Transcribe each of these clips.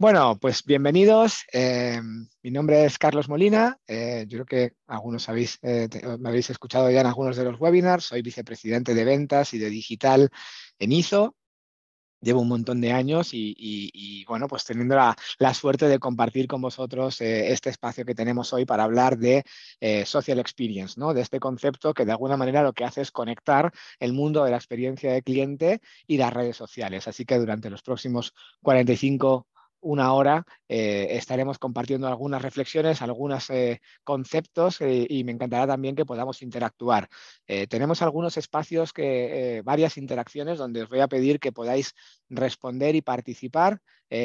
Bueno, pues bienvenidos. Mi nombre es Carlos Molina. Yo creo que algunos me habéis escuchado ya en algunos de los webinars. Soy vicepresidente de ventas y de digital en IZO. Llevo un montón de años bueno, pues teniendo la suerte de compartir con vosotros este espacio que tenemos hoy para hablar de social experience, ¿no? De este concepto que de alguna manera lo que hace es conectar el mundo de la experiencia de cliente y las redes sociales. Así que durante los próximos 45 una hora estaremos compartiendo algunas reflexiones, algunos conceptos y me encantará también que podamos interactuar. Tenemos algunos espacios varias interacciones donde os voy a pedir que podáis responder y participar.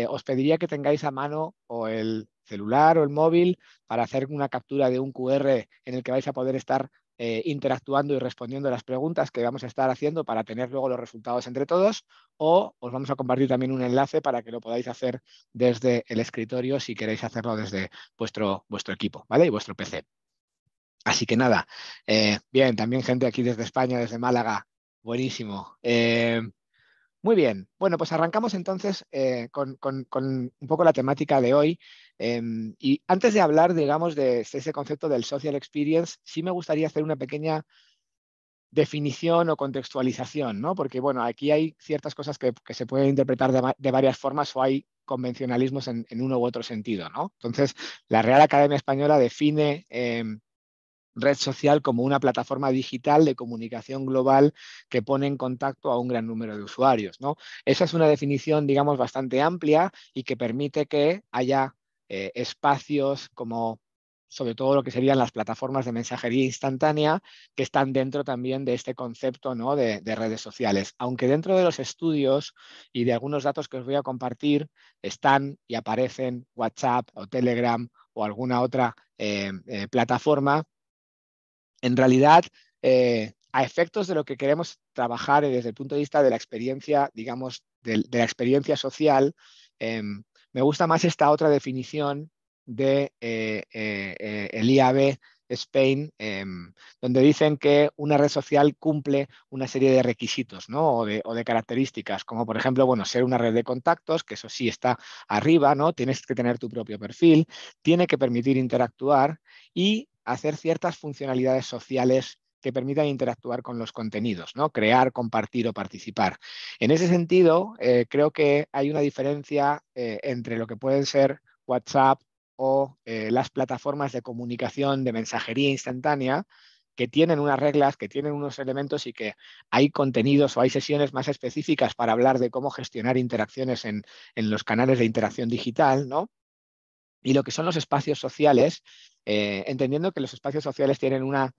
Os pediría que tengáis a mano o el celular o el móvil para hacer una captura de un QR en el que vais a poder estar interactuando y respondiendo a las preguntas que vamos a estar haciendo para tener luego los resultados entre todos, o os vamos a compartir también un enlace para que lo podáis hacer desde el escritorio si queréis hacerlo desde vuestro equipo, ¿vale? Y vuestro PC. Así que nada, bien, también gente aquí desde España, desde Málaga, buenísimo. Muy bien, bueno, pues arrancamos entonces con un poco la temática de hoy. Y antes de hablar, digamos, de ese concepto del social experience, sí me gustaría hacer una pequeña definición o contextualización, ¿no? Porque, bueno, aquí hay ciertas cosas que se pueden interpretar de varias formas o hay convencionalismos en uno u otro sentido, ¿no? Entonces, la Real Academia Española define red social como una plataforma digital de comunicación global que pone en contacto a un gran número de usuarios, ¿no? Esa es una definición, digamos, bastante amplia y que permite que haya espacios como sobre todo lo que serían las plataformas de mensajería instantánea que están dentro también de este concepto, ¿no? de redes sociales. Aunque dentro de los estudios y de algunos datos que os voy a compartir están y aparecen WhatsApp o Telegram o alguna otra plataforma, en realidad, a efectos de lo que queremos trabajar desde el punto de vista de la experiencia, digamos, de la experiencia social, me gusta más esta otra definición de el IAB Spain, donde dicen que una red social cumple una serie de requisitos, ¿no? o de características, como por ejemplo, bueno, ser una red de contactos, que eso sí está arriba, ¿no? Tienes que tener tu propio perfil, tiene que permitir interactuar y hacer ciertas funcionalidades sociales que permitan interactuar con los contenidos, ¿no? Crear, compartir o participar. En ese sentido, creo que hay una diferencia entre lo que pueden ser WhatsApp o las plataformas de comunicación de mensajería instantánea que tienen unas reglas, que tienen unos elementos y que hay contenidos o hay sesiones más específicas para hablar de cómo gestionar interacciones en los canales de interacción digital, ¿no? Y lo que son los espacios sociales, entendiendo que los espacios sociales tienen un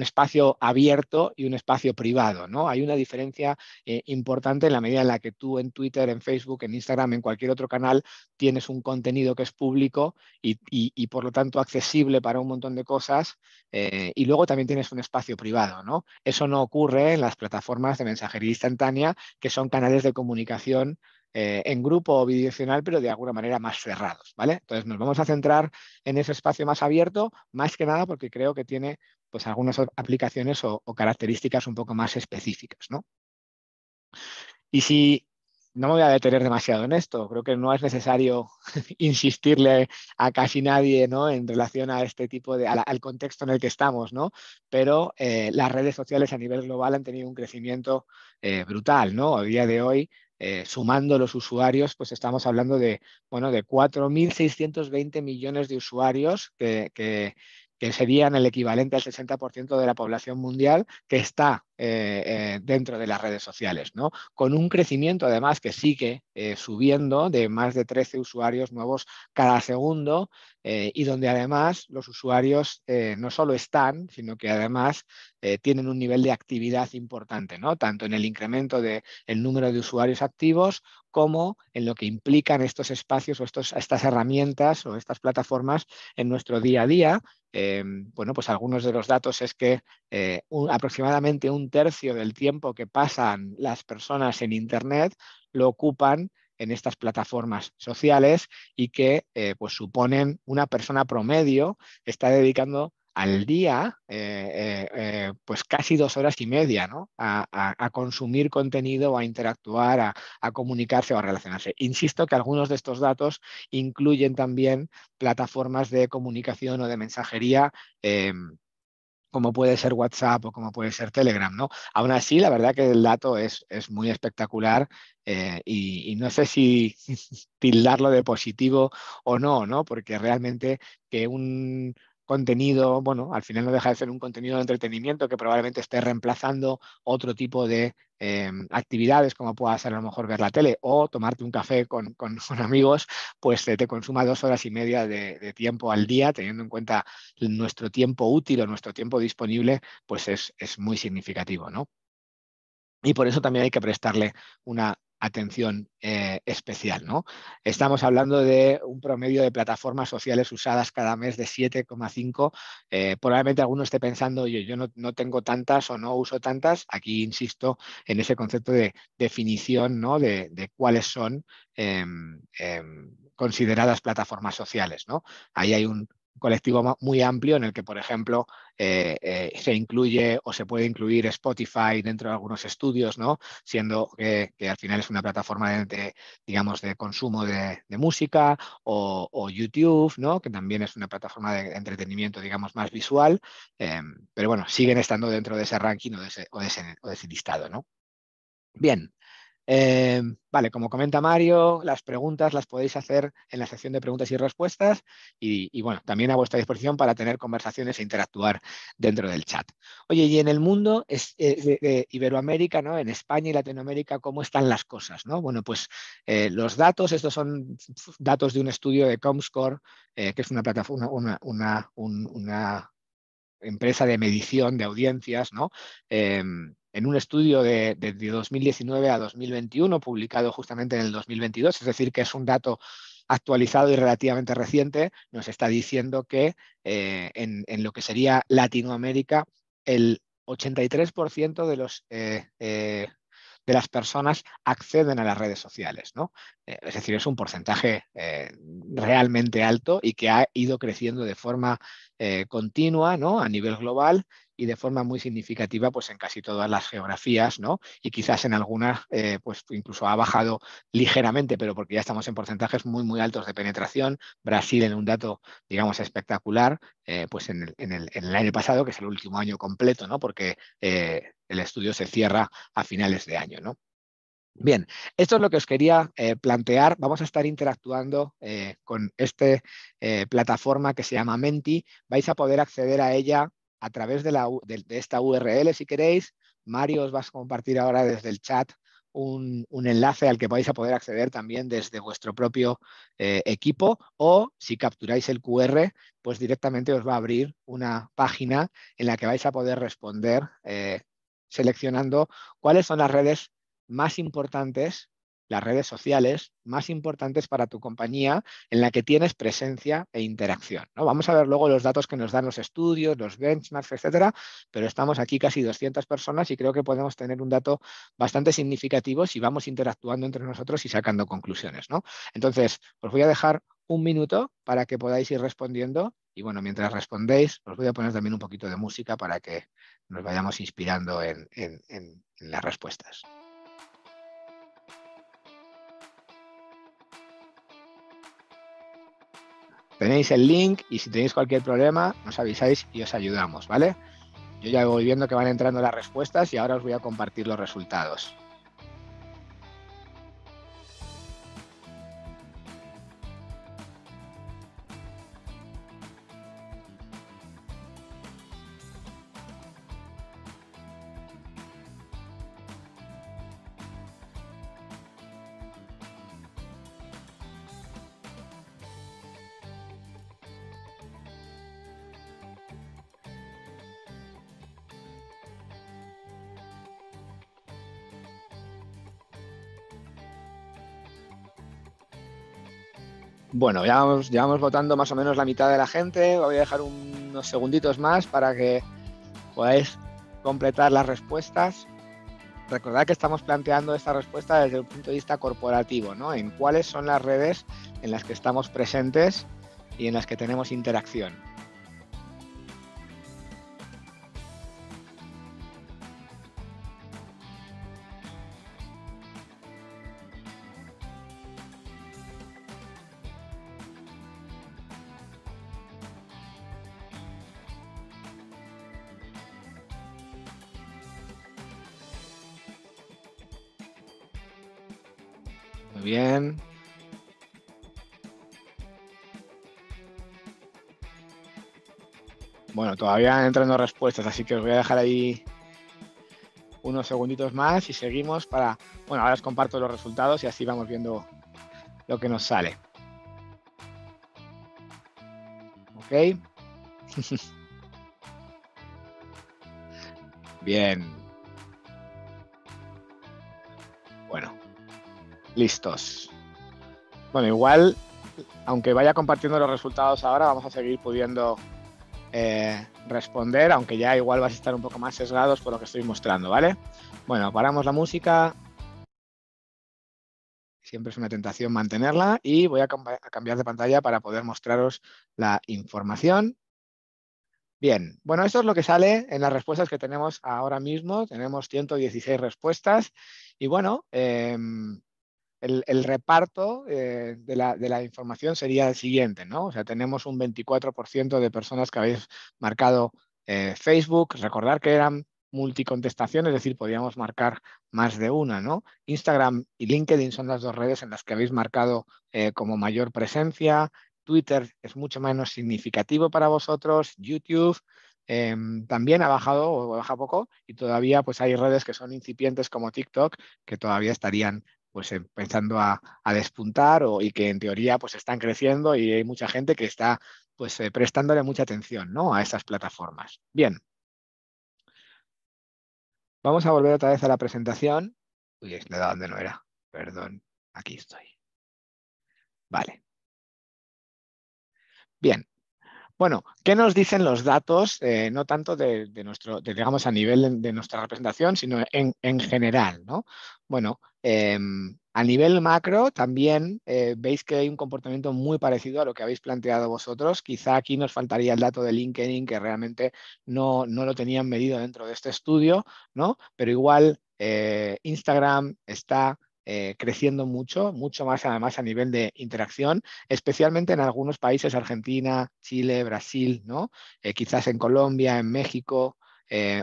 espacio abierto y un espacio privado, ¿no? Hay una diferencia importante en la medida en la que tú en Twitter, en Facebook, en Instagram, en cualquier otro canal, tienes un contenido que es público y por lo tanto accesible para un montón de cosas, y luego también tienes un espacio privado, ¿no? Eso no ocurre en las plataformas de mensajería instantánea, que son canales de comunicación en grupo o bidireccional, pero de alguna manera más cerrados, ¿vale? Entonces nos vamos a centrar en ese espacio más abierto, más que nada porque creo que tiene pues algunas aplicaciones o características un poco más específicas, ¿no? Y si no me voy a detener demasiado en esto, creo que no es necesario insistirle a casi nadie, ¿no? En relación a este tipo al contexto en el que estamos, ¿no? Pero las redes sociales a nivel global han tenido un crecimiento brutal, ¿no? A día de hoy, sumando los usuarios, pues estamos hablando bueno, de 4.620 millones de usuarios que serían el equivalente al 60% de la población mundial que está dentro de las redes sociales, ¿no? Con un crecimiento además que sigue subiendo de más de 13 usuarios nuevos cada segundo, y donde además los usuarios no solo están, sino que además tienen un nivel de actividad importante, ¿no? Tanto en el incremento del número de usuarios activos como en lo que implican estos espacios o estas herramientas o estas plataformas en nuestro día a día. Bueno, pues algunos de los datos es que aproximadamente un tercio del tiempo que pasan las personas en Internet lo ocupan en estas plataformas sociales y que pues suponen una persona promedio está dedicando al día, pues casi 2 horas y media, ¿no? A consumir contenido, a interactuar, a comunicarse o a relacionarse. Insisto que algunos de estos datos incluyen también plataformas de comunicación o de mensajería, como puede ser WhatsApp o como puede ser Telegram, ¿no? Aún así, la verdad que el dato es muy espectacular, y no sé si tildarlo de positivo o no, ¿no? Porque realmente que un contenido, bueno, al final no deja de ser un contenido de entretenimiento que probablemente esté reemplazando otro tipo de actividades, como pueda ser a lo mejor ver la tele o tomarte un café con amigos, pues te consuma 2 horas y media de tiempo al día, teniendo en cuenta nuestro tiempo útil o nuestro tiempo disponible, pues es muy significativo, ¿no? Y por eso también hay que prestarle una atención especial, ¿no? Estamos hablando de un promedio de plataformas sociales usadas cada mes de 7,5. Probablemente alguno esté pensando, yo no tengo tantas o no uso tantas. Aquí insisto en ese concepto de definición, ¿no? de cuáles son consideradas plataformas sociales, ¿no? Ahí hay un colectivo muy amplio en el que, por ejemplo, se incluye o se puede incluir Spotify dentro de algunos estudios, ¿no? Siendo que al final es una plataforma digamos, de consumo de música, o YouTube, ¿no? Que también es una plataforma de entretenimiento, digamos, más visual, pero bueno, siguen estando dentro de ese ranking o de ese listado, ¿no? Bien. Vale, como comenta Mario, las preguntas las podéis hacer en la sección de preguntas y respuestas, y bueno, también a vuestra disposición para tener conversaciones e interactuar dentro del chat. Oye, y en el mundo de Iberoamérica, ¿no? En España y Latinoamérica, ¿cómo están las cosas, ¿no? Bueno, pues los datos, estos son datos de un estudio de Comscore, que es una plataforma, una empresa de medición de audiencias, ¿no? En un estudio de 2019 a 2021, publicado justamente en el 2022, es decir, que es un dato actualizado y relativamente reciente, nos está diciendo que en lo que sería Latinoamérica, el 83% de las personas acceden a las redes sociales, ¿no? Es decir, es un porcentaje realmente alto y que ha ido creciendo de forma continua, ¿no? A nivel global, y de forma muy significativa, pues en casi todas las geografías, ¿no? Y quizás en algunas, pues incluso ha bajado ligeramente, pero porque ya estamos en porcentajes muy, muy altos de penetración. Brasil en un dato, digamos, espectacular, pues en el año pasado, que es el último año completo, ¿no? Porque el estudio se cierra a finales de año, ¿no? Bien, esto es lo que os quería plantear. Vamos a estar interactuando con esta plataforma que se llama Menti. Vais a poder acceder a ella a través de esta URL, si queréis. Mario os va a compartir ahora desde el chat un enlace al que vais a poder acceder también desde vuestro propio equipo, o si capturáis el QR, pues directamente os va a abrir una página en la que vais a poder responder seleccionando cuáles son las redes más importantes, las redes sociales más importantes para tu compañía, en la que tienes presencia e interacción, ¿no? Vamos a ver luego los datos que nos dan los estudios, los benchmarks, etcétera, pero estamos aquí casi 200 personas y creo que podemos tener un dato bastante significativo si vamos interactuando entre nosotros y sacando conclusiones, ¿no? Entonces, os voy a dejar un minuto para que podáis ir respondiendo, y bueno, mientras respondéis, os voy a poner también un poquito de música para que nos vayamos inspirando en las respuestas. Tenéis el link y si tenéis cualquier problema nos avisáis y os ayudamos, ¿vale? Yo ya voy viendo que van entrando las respuestas y ahora os voy a compartir los resultados. Bueno, ya vamos votando más o menos la mitad de la gente. Voy a dejar unos segunditos más para que podáis completar las respuestas. Recordad que estamos planteando esta respuesta desde el punto de vista corporativo, ¿no? En cuáles son las redes en las que estamos presentes y en las que tenemos interacción. Muy bien. Bueno, todavía entrando respuestas, así que os voy a dejar ahí unos segunditos más y seguimos para... Bueno, ahora os comparto los resultados y así vamos viendo lo que nos sale. ¿Ok? Bien. Bueno, listos. Bueno, igual, aunque vaya compartiendo los resultados ahora, vamos a seguir pudiendo responder, aunque ya igual vais a estar un poco más sesgados por lo que estoy mostrando, ¿vale? Bueno, paramos la música. Siempre es una tentación mantenerla y voy a cambiar de pantalla para poder mostraros la información. Bien, bueno, esto es lo que sale en las respuestas que tenemos ahora mismo. Tenemos 116 respuestas y bueno, el reparto de la información sería el siguiente, ¿no? O sea, tenemos un 24% de personas que habéis marcado Facebook. Recordar que eran multicontestaciones, es decir, podíamos marcar más de una, ¿no? Instagram y LinkedIn son las dos redes en las que habéis marcado como mayor presencia. Twitter es mucho menos significativo para vosotros. YouTube también ha bajado o baja poco y todavía pues hay redes que son incipientes como TikTok que todavía estarían pues empezando a despuntar y que en teoría pues están creciendo y hay mucha gente que está pues prestándole mucha atención, ¿no? A estas plataformas. Bien, vamos a volver otra vez a la presentación. Uy, le he dado donde no era. Perdón, aquí estoy. Vale. Bien, bueno, ¿qué nos dicen los datos, no tanto de nuestro, digamos, a nivel de nuestra representación, sino en general, ¿no? Bueno, a nivel macro también veis que hay un comportamiento muy parecido a lo que habéis planteado vosotros. Quizá aquí nos faltaría el dato de LinkedIn, que realmente no lo tenían medido dentro de este estudio, ¿no? Pero igual Instagram está creciendo mucho, mucho más además a nivel de interacción, especialmente en algunos países, Argentina, Chile, Brasil, ¿no? Quizás en Colombia, en México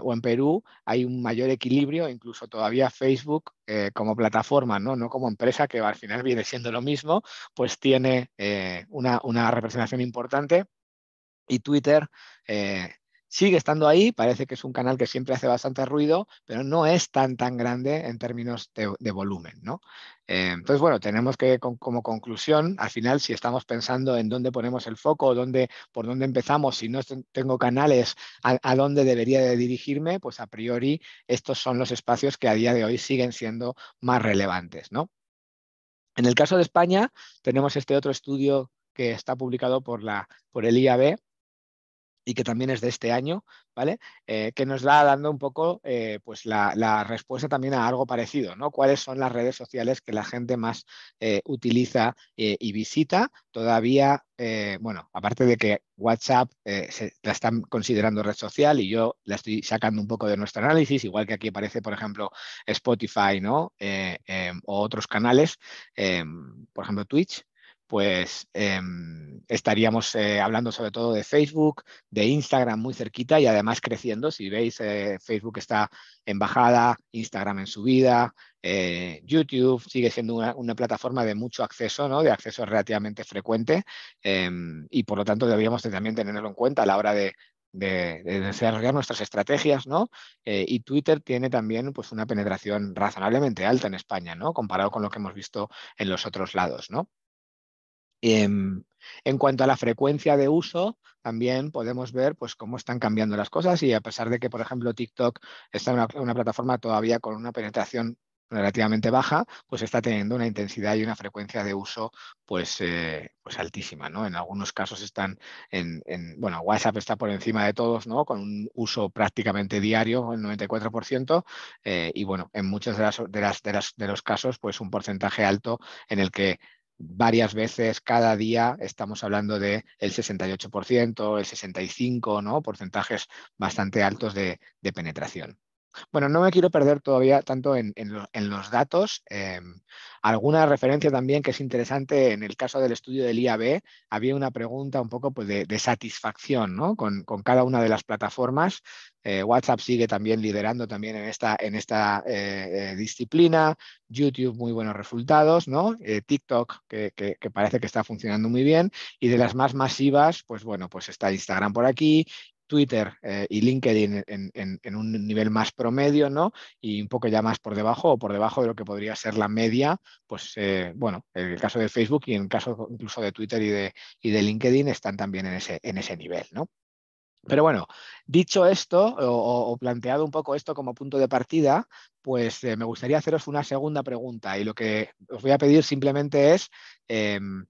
o en Perú hay un mayor equilibrio, incluso todavía Facebook como plataforma, ¿no? No como empresa, que al final viene siendo lo mismo, pues tiene una representación importante y Twitter sigue estando ahí, parece que es un canal que siempre hace bastante ruido, pero no es tan grande en términos de volumen, ¿no? Entonces, bueno, tenemos que, como conclusión, al final, si estamos pensando en dónde ponemos el foco, por dónde empezamos, si no tengo canales, a dónde debería de dirigirme, pues a priori estos son los espacios que a día de hoy siguen siendo más relevantes, ¿no? En el caso de España, tenemos este otro estudio que está publicado por el IAB, y que también es de este año, ¿vale? Que nos va dando un poco pues la respuesta también a algo parecido, ¿no? ¿Cuáles son las redes sociales que la gente más utiliza y visita? Todavía, bueno, aparte de que WhatsApp la están considerando red social y yo la estoy sacando un poco de nuestro análisis, igual que aquí aparece, por ejemplo, Spotify, ¿no? O otros canales, por ejemplo, Twitch, pues estaríamos hablando sobre todo de Facebook, de Instagram muy cerquita y además creciendo. Si veis, Facebook está en bajada, Instagram en subida, YouTube sigue siendo una plataforma de mucho acceso, ¿no? De acceso relativamente frecuente y por lo tanto deberíamos también tenerlo en cuenta a la hora de desarrollar nuestras estrategias, ¿no? Y Twitter tiene también pues, una penetración razonablemente alta en España, ¿no? Comparado con lo que hemos visto en los otros lados, ¿no? En cuanto a la frecuencia de uso, también podemos ver pues, cómo están cambiando las cosas y a pesar de que, por ejemplo, TikTok está en una plataforma todavía con una penetración relativamente baja, pues está teniendo una intensidad y una frecuencia de uso pues altísima, ¿no? En algunos casos están bueno, WhatsApp está por encima de todos, ¿no? Con un uso prácticamente diario, el 94%, y bueno, en muchos de los casos, pues un porcentaje alto en el que varias veces cada día estamos hablando de el 68%, el 65%, ¿no? Porcentajes bastante altos de penetración. Bueno, no me quiero perder todavía tanto en los datos. Alguna referencia también que es interesante en el caso del estudio del IAB, había una pregunta un poco pues, de satisfacción, ¿no? Con cada una de las plataformas. WhatsApp sigue también liderando también en esta disciplina. YouTube, muy buenos resultados, ¿no? TikTok, que parece que está funcionando muy bien. Y de las más masivas, pues bueno, pues está Instagram por aquí. Twitter y LinkedIn en un nivel más promedio, ¿no? Y un poco ya más por debajo o por debajo de lo que podría ser la media, pues bueno, en el caso de Facebook y en el caso incluso de Twitter y de LinkedIn están también en ese nivel, ¿no? Pero bueno, dicho esto o planteado un poco esto como punto de partida, pues me gustaría haceros una segunda pregunta y lo que os voy a pedir simplemente es, en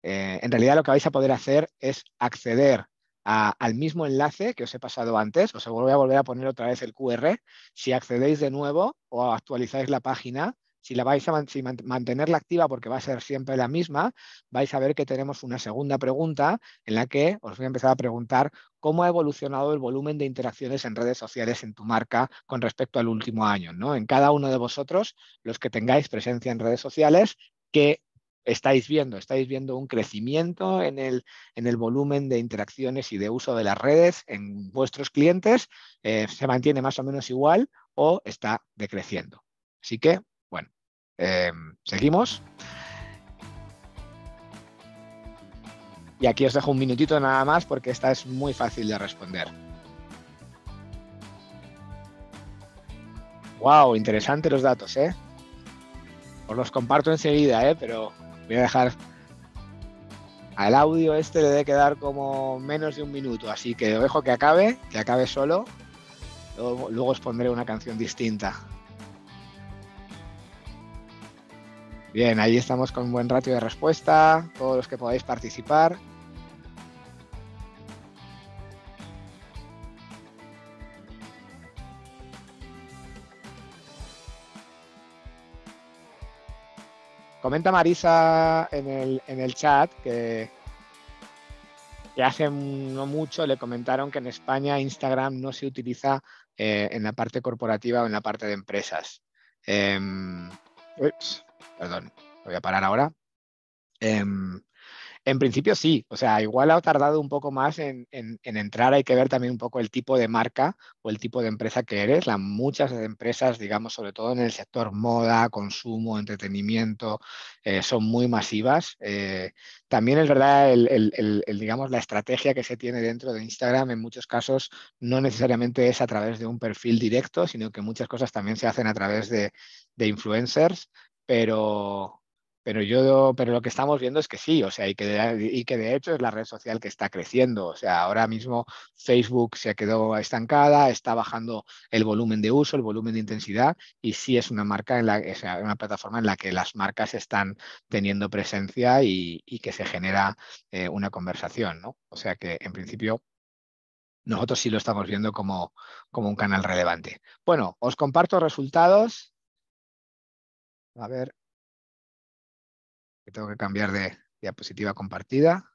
realidad lo que vais a poder hacer es acceder al mismo enlace que os he pasado antes. Os voy a volver a poner otra vez el QR. Si accedéis de nuevo o actualizáis la página, si la vais a mantenerla activa porque va a ser siempre la misma, vais a ver que tenemos una segunda pregunta en la que os voy a empezar a preguntar cómo ha evolucionado el volumen de interacciones en redes sociales en tu marca con respecto al último año, ¿no? En cada uno de vosotros, los que tengáis presencia en redes sociales, ¿qué estáis viendo un crecimiento en el volumen de interacciones y de uso de las redes en vuestros clientes? ¿Se mantiene más o menos igual o está decreciendo? Así que, bueno, seguimos. Y aquí os dejo un minutito nada más porque esta es muy fácil de responder. Wow, interesante los datos, ¿eh? Os los comparto enseguida, ¿eh? Pero voy a dejar al audio este, le debe quedar como menos de un minuto, así que os dejo que acabe solo. Luego os pondré una canción distinta. Bien, ahí estamos con un buen ratio de respuesta. Todos los que podáis participar. Comenta Marisa en el chat que hace no mucho le comentaron que en España Instagram no se utiliza en la parte corporativa o en la parte de empresas. Ups, perdón, voy a parar ahora. Em, En principio sí, o sea, igual ha tardado un poco más en entrar, hay que ver también un poco el tipo de marca o el tipo de empresa que eres. Muchas empresas, digamos, sobre todo en el sector moda, consumo, entretenimiento, son muy masivas. También es verdad, digamos, la estrategia que se tiene dentro de Instagram en muchos casos no necesariamente es a través de un perfil directo, sino que muchas cosas también se hacen a través de influencers, pero... pero lo que estamos viendo es que sí, o sea, y que de hecho es la red social que está creciendo. O sea, ahora mismo Facebook se quedó estancada, está bajando el volumen de uso, el volumen de intensidad, y sí es una marca o sea, una plataforma en la que las marcas están teniendo presencia y que se genera una conversación, ¿no? O sea que en principio nosotros sí lo estamos viendo como un canal relevante. Bueno, os comparto resultados. A ver, que tengo que cambiar de diapositiva compartida.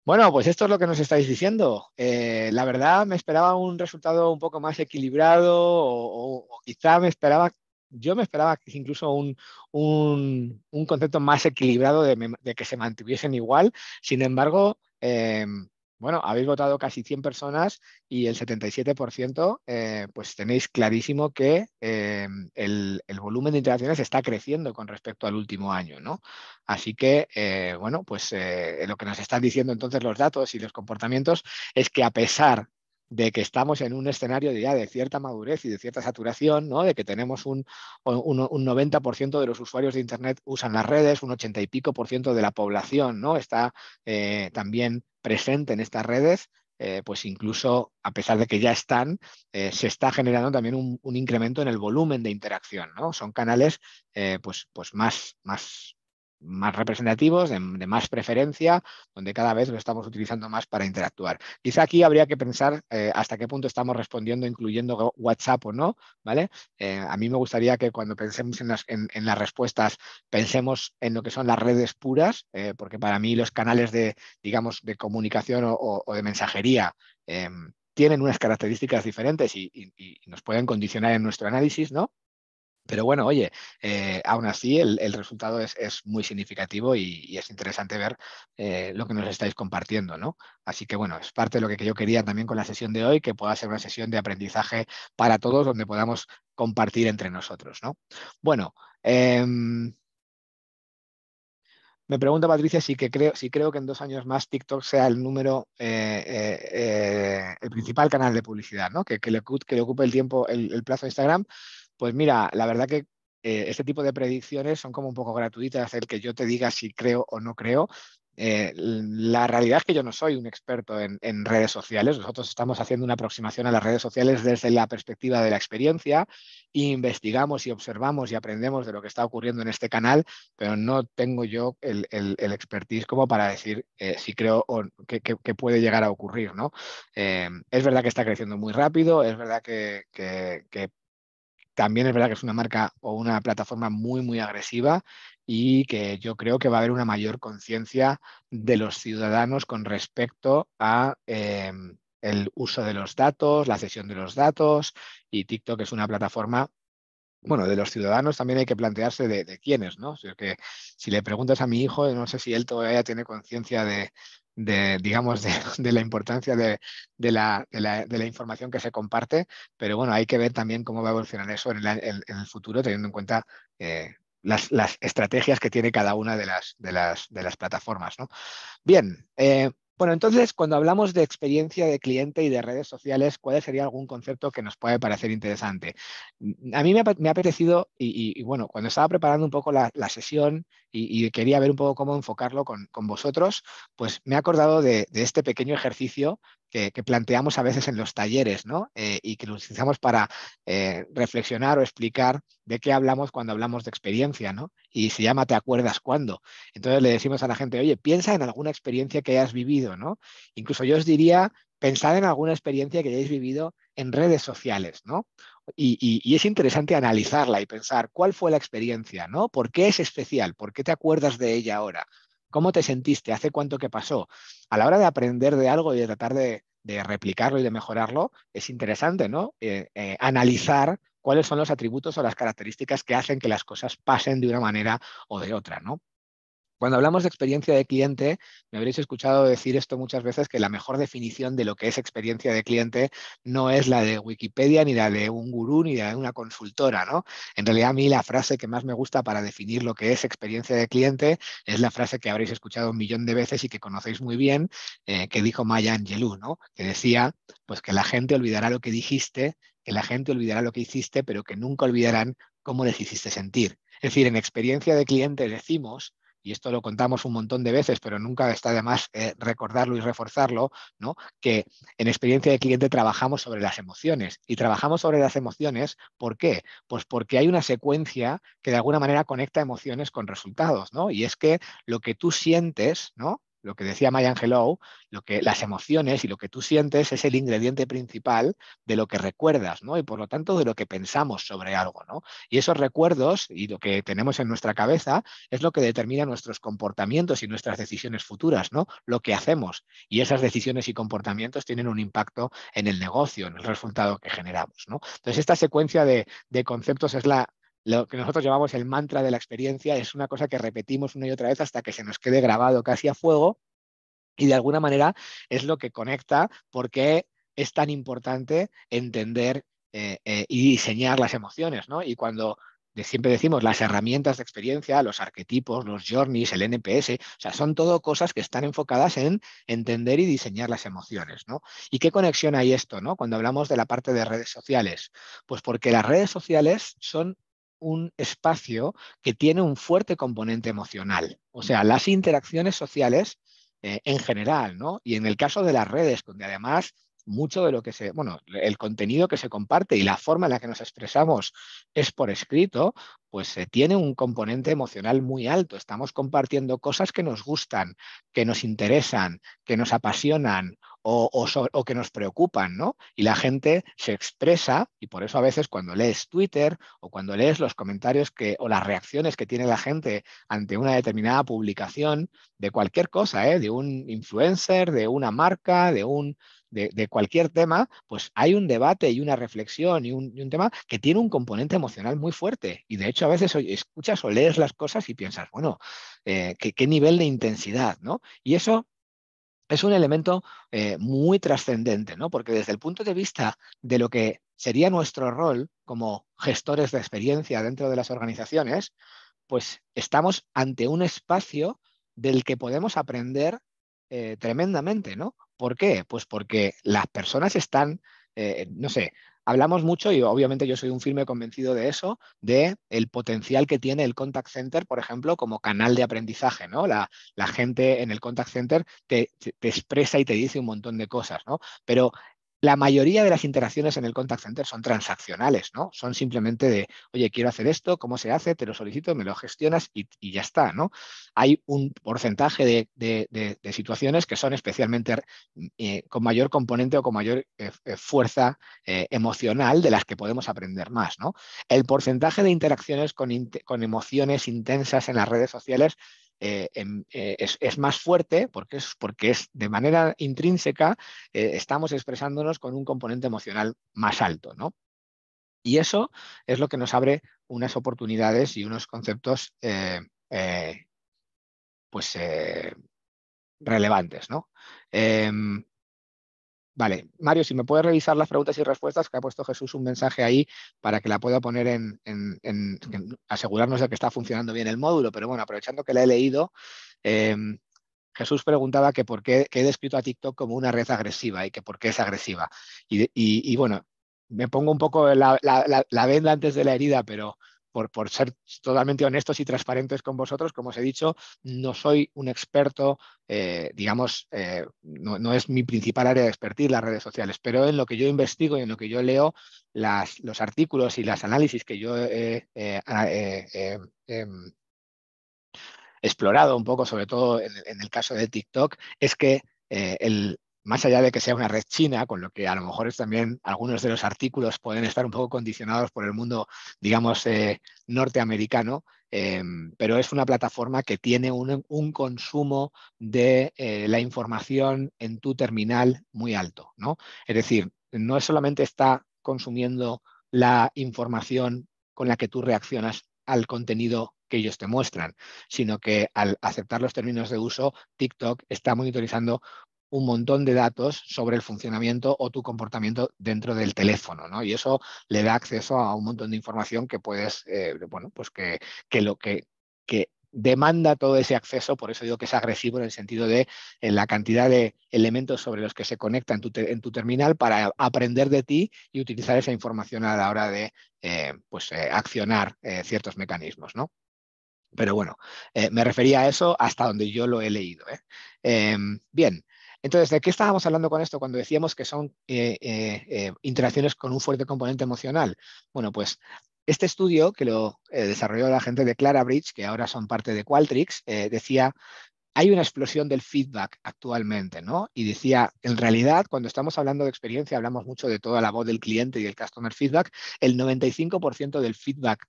Bueno, pues esto es lo que nos estáis diciendo. La verdad, me esperaba un resultado un poco más equilibrado o quizá yo me esperaba que incluso un concepto más equilibrado de que se mantuviesen igual. Sin embargo, bueno, habéis votado casi 100 personas y el 77% pues tenéis clarísimo que el volumen de interacciones está creciendo con respecto al último año, ¿no? Así que, bueno, pues lo que nos están diciendo entonces los datos y los comportamientos es que a pesar de que estamos en un escenario ya de cierta madurez y de cierta saturación, ¿no? De que tenemos un 90% de los usuarios de Internet usan las redes, un 80 y pico por ciento de la población, ¿no? Está también presente en estas redes, pues incluso a pesar de que ya están, se está generando también un incremento en el volumen de interacción, ¿no? Son canales pues más representativos, de más preferencia, donde cada vez lo estamos utilizando más para interactuar. Quizá aquí habría que pensar hasta qué punto estamos respondiendo, incluyendo WhatsApp o no, ¿vale? A mí me gustaría que cuando pensemos en las respuestas, pensemos en lo que son las redes puras, porque para mí los canales digamos, de comunicación o de mensajería, tienen unas características diferentes y nos pueden condicionar en nuestro análisis, ¿no? Pero bueno, oye, aún así el resultado es muy significativo y es interesante ver lo que nos estáis compartiendo, ¿no? Así que bueno, es parte de lo que yo quería también con la sesión de hoy, que pueda ser una sesión de aprendizaje para todos donde podamos compartir entre nosotros, ¿no? Bueno, me pregunta Patricia si creo que en 2 años más TikTok sea el número, el principal canal de publicidad, ¿no? Que le ocupe el tiempo, el plazo de Instagram. Pues mira, la verdad que este tipo de predicciones son como un poco gratuitas, el que yo te diga si creo o no creo. La realidad es que yo no soy un experto en redes sociales. Nosotros estamos haciendo una aproximación a las redes sociales desde la perspectiva de la experiencia. Investigamos y observamos y aprendemos de lo que está ocurriendo en este canal, pero no tengo yo el expertise como para decir si creo o que puede llegar a ocurrir, ¿no? Es verdad que está creciendo muy rápido, es verdad que también es verdad que es una marca o una plataforma muy, muy agresiva y que yo creo que va a haber una mayor conciencia de los ciudadanos con respecto a el uso de los datos, la cesión de los datos, y TikTok es una plataforma, bueno, de los ciudadanos también hay que plantearse de quiénes, ¿no? O sea, que si le preguntas a mi hijo, no sé si él todavía tiene conciencia digamos, de la importancia de la información que se comparte, pero bueno, hay que ver también cómo va a evolucionar eso en el futuro, teniendo en cuenta las estrategias que tiene cada una de las plataformas, ¿no? Bien, bueno, entonces cuando hablamos de experiencia de cliente y de redes sociales, ¿cuál sería algún concepto que nos puede parecer interesante? A mí me ha parecido, y bueno, cuando estaba preparando un poco la sesión y quería ver un poco cómo enfocarlo con vosotros, pues me he acordado de este pequeño ejercicio que planteamos a veces en los talleres, ¿no? Y que lo utilizamos para reflexionar o explicar de qué hablamos cuando hablamos de experiencia, ¿no? Y se llama ¿Te acuerdas cuándo? Entonces le decimos a la gente, oye, piensa en alguna experiencia que hayas vivido, ¿no? Incluso yo os diría, pensad en alguna experiencia que hayáis vivido en redes sociales, ¿no? Y es interesante analizarla y pensar cuál fue la experiencia, ¿no? ¿Por qué es especial? ¿Por qué te acuerdas de ella ahora? ¿Cómo te sentiste? ¿Hace cuánto que pasó? A la hora de aprender de algo y de tratar de replicarlo y de mejorarlo, es interesante, ¿no? Analizar cuáles son los atributos o las características que hacen que las cosas pasen de una manera o de otra, ¿no? Cuando hablamos de experiencia de cliente, me habréis escuchado decir esto muchas veces, que la mejor definición de lo que es experiencia de cliente no es la de Wikipedia, ni la de un gurú, ni la de una consultora, ¿no? En realidad, a mí la frase que más me gusta para definir lo que es experiencia de cliente es la frase que habréis escuchado 1 millón de veces y que conocéis muy bien, que dijo Maya Angelou, ¿no? Que decía, pues, que la gente olvidará lo que dijiste, que la gente olvidará lo que hiciste, pero que nunca olvidarán cómo les hiciste sentir. Es decir, en experiencia de cliente decimos, y esto lo contamos un montón de veces, pero nunca está de más recordarlo y reforzarlo, ¿no? Que en experiencia de cliente trabajamos sobre las emociones. Y trabajamos sobre las emociones, ¿por qué? Pues porque hay una secuencia que de alguna manera conecta emociones con resultados, ¿no? Y es que lo que tú sientes, ¿no? Lo que decía Maya Angelou, las emociones y lo que tú sientes es el ingrediente principal de lo que recuerdas, ¿no? Y por lo tanto de lo que pensamos sobre algo, ¿no? Y esos recuerdos y lo que tenemos en nuestra cabeza es lo que determina nuestros comportamientos y nuestras decisiones futuras, ¿no? Lo que hacemos. Y esas decisiones y comportamientos tienen un impacto en el negocio, en el resultado que generamos, ¿no? Entonces, esta secuencia de conceptos es lo que nosotros llamamos el mantra de la experiencia, es una cosa que repetimos una y otra vez hasta que se nos quede grabado casi a fuego, y de alguna manera es lo que conecta por qué es tan importante entender y diseñar las emociones, ¿no? Y cuando siempre decimos las herramientas de experiencia, los arquetipos, los journeys, el NPS, o sea, son todo cosas que están enfocadas en entender y diseñar las emociones, ¿no? ¿Y qué conexión hay esto, ¿no? Cuando hablamos de la parte de redes sociales? Pues porque las redes sociales son un espacio que tiene un fuerte componente emocional. O sea, las interacciones sociales en general, ¿no? Y en el caso de las redes, donde además mucho de lo que bueno, el contenido que se comparte y la forma en la que nos expresamos es por escrito, pues se tiene un componente emocional muy alto. Estamos compartiendo cosas que nos gustan, que nos interesan, que nos apasionan o que nos preocupan, ¿no? Y la gente se expresa, y por eso a veces cuando lees Twitter o cuando lees los comentarios o las reacciones que tiene la gente ante una determinada publicación de cualquier cosa, de un influencer, de una marca, de cualquier tema, pues hay un debate y una reflexión y un tema que tiene un componente emocional muy fuerte. Y de hecho a veces escuchas o lees las cosas y piensas, bueno, ¿qué nivel de intensidad, ¿no? Y eso es un elemento muy trascendente, ¿no? Porque desde el punto de vista de lo que sería nuestro rol como gestores de experiencia dentro de las organizaciones, pues estamos ante un espacio del que podemos aprender tremendamente, ¿no? ¿Por qué? Pues porque las personas están, no sé, hablamos mucho y obviamente yo soy un firme convencido de eso, de el potencial que tiene el contact center, por ejemplo, como canal de aprendizaje, ¿no? La gente en el contact center te expresa y te dice un montón de cosas, ¿no? Pero la mayoría de las interacciones en el contact center son transaccionales, ¿no? Son simplemente de, oye, quiero hacer esto, ¿cómo se hace? Te lo solicito, me lo gestionas y ya está, ¿no? Hay un porcentaje de situaciones que son especialmente con mayor componente o con mayor fuerza emocional de las que podemos aprender más, ¿no? El porcentaje de interacciones con emociones intensas en las redes sociales es más fuerte porque es de manera intrínseca estamos expresándonos con un componente emocional más alto, ¿no? Y eso es lo que nos abre unas oportunidades y unos conceptos eh, pues, relevantes, ¿no? Em, vale, Mario, si me puedes revisar las preguntas y respuestas, que ha puesto Jesús un mensaje ahí para que la pueda poner en asegurarnos de que está funcionando bien el módulo, pero bueno, aprovechando que la he leído, em, Jesús preguntaba que por qué que he descrito a TikTok como una red agresiva y que por qué es agresiva. Y bueno, me pongo un poco la venda antes de la herida, pero por ser totalmente honestos y transparentes con vosotros, como os he dicho, no soy un experto, digamos, no es mi principal área de expertise las redes sociales, pero en lo que yo investigo y en lo que yo leo, los artículos y los análisis que yo explorado un poco, sobre todo en el caso de TikTok, es que más allá de que sea una red china, con lo que a lo mejor es también algunos de los artículos pueden estar un poco condicionados por el mundo, digamos, norteamericano, pero es una plataforma que tiene un consumo de la información en tu terminal muy alto, ¿no? Es decir, no solamente está consumiendo la información con la que tú reaccionas al contenido que ellos te muestran, sino que al aceptar los términos de uso, TikTok está monitorizando un montón de datos sobre el funcionamiento o tu comportamiento dentro del teléfono, ¿no? Y eso le da acceso a un montón de información que puedes, bueno, pues que demanda todo ese acceso, por eso digo que es agresivo en el sentido de la cantidad de elementos sobre los que se conecta en tu terminal para aprender de ti y utilizar esa información a la hora de accionar ciertos mecanismos, ¿no? Pero bueno, me refería a eso hasta donde yo lo he leído, ¿eh? Bien, entonces, ¿de qué estábamos hablando con esto cuando decíamos que son interacciones con un fuerte componente emocional? Bueno, pues este estudio que lo desarrolló la gente de Clarabridge, que ahora son parte de Qualtrics, decía hay una explosión del feedback actualmente, ¿no? Y decía, en realidad, cuando estamos hablando de experiencia, hablamos mucho de toda la voz del cliente y el customer feedback, el 95% del feedback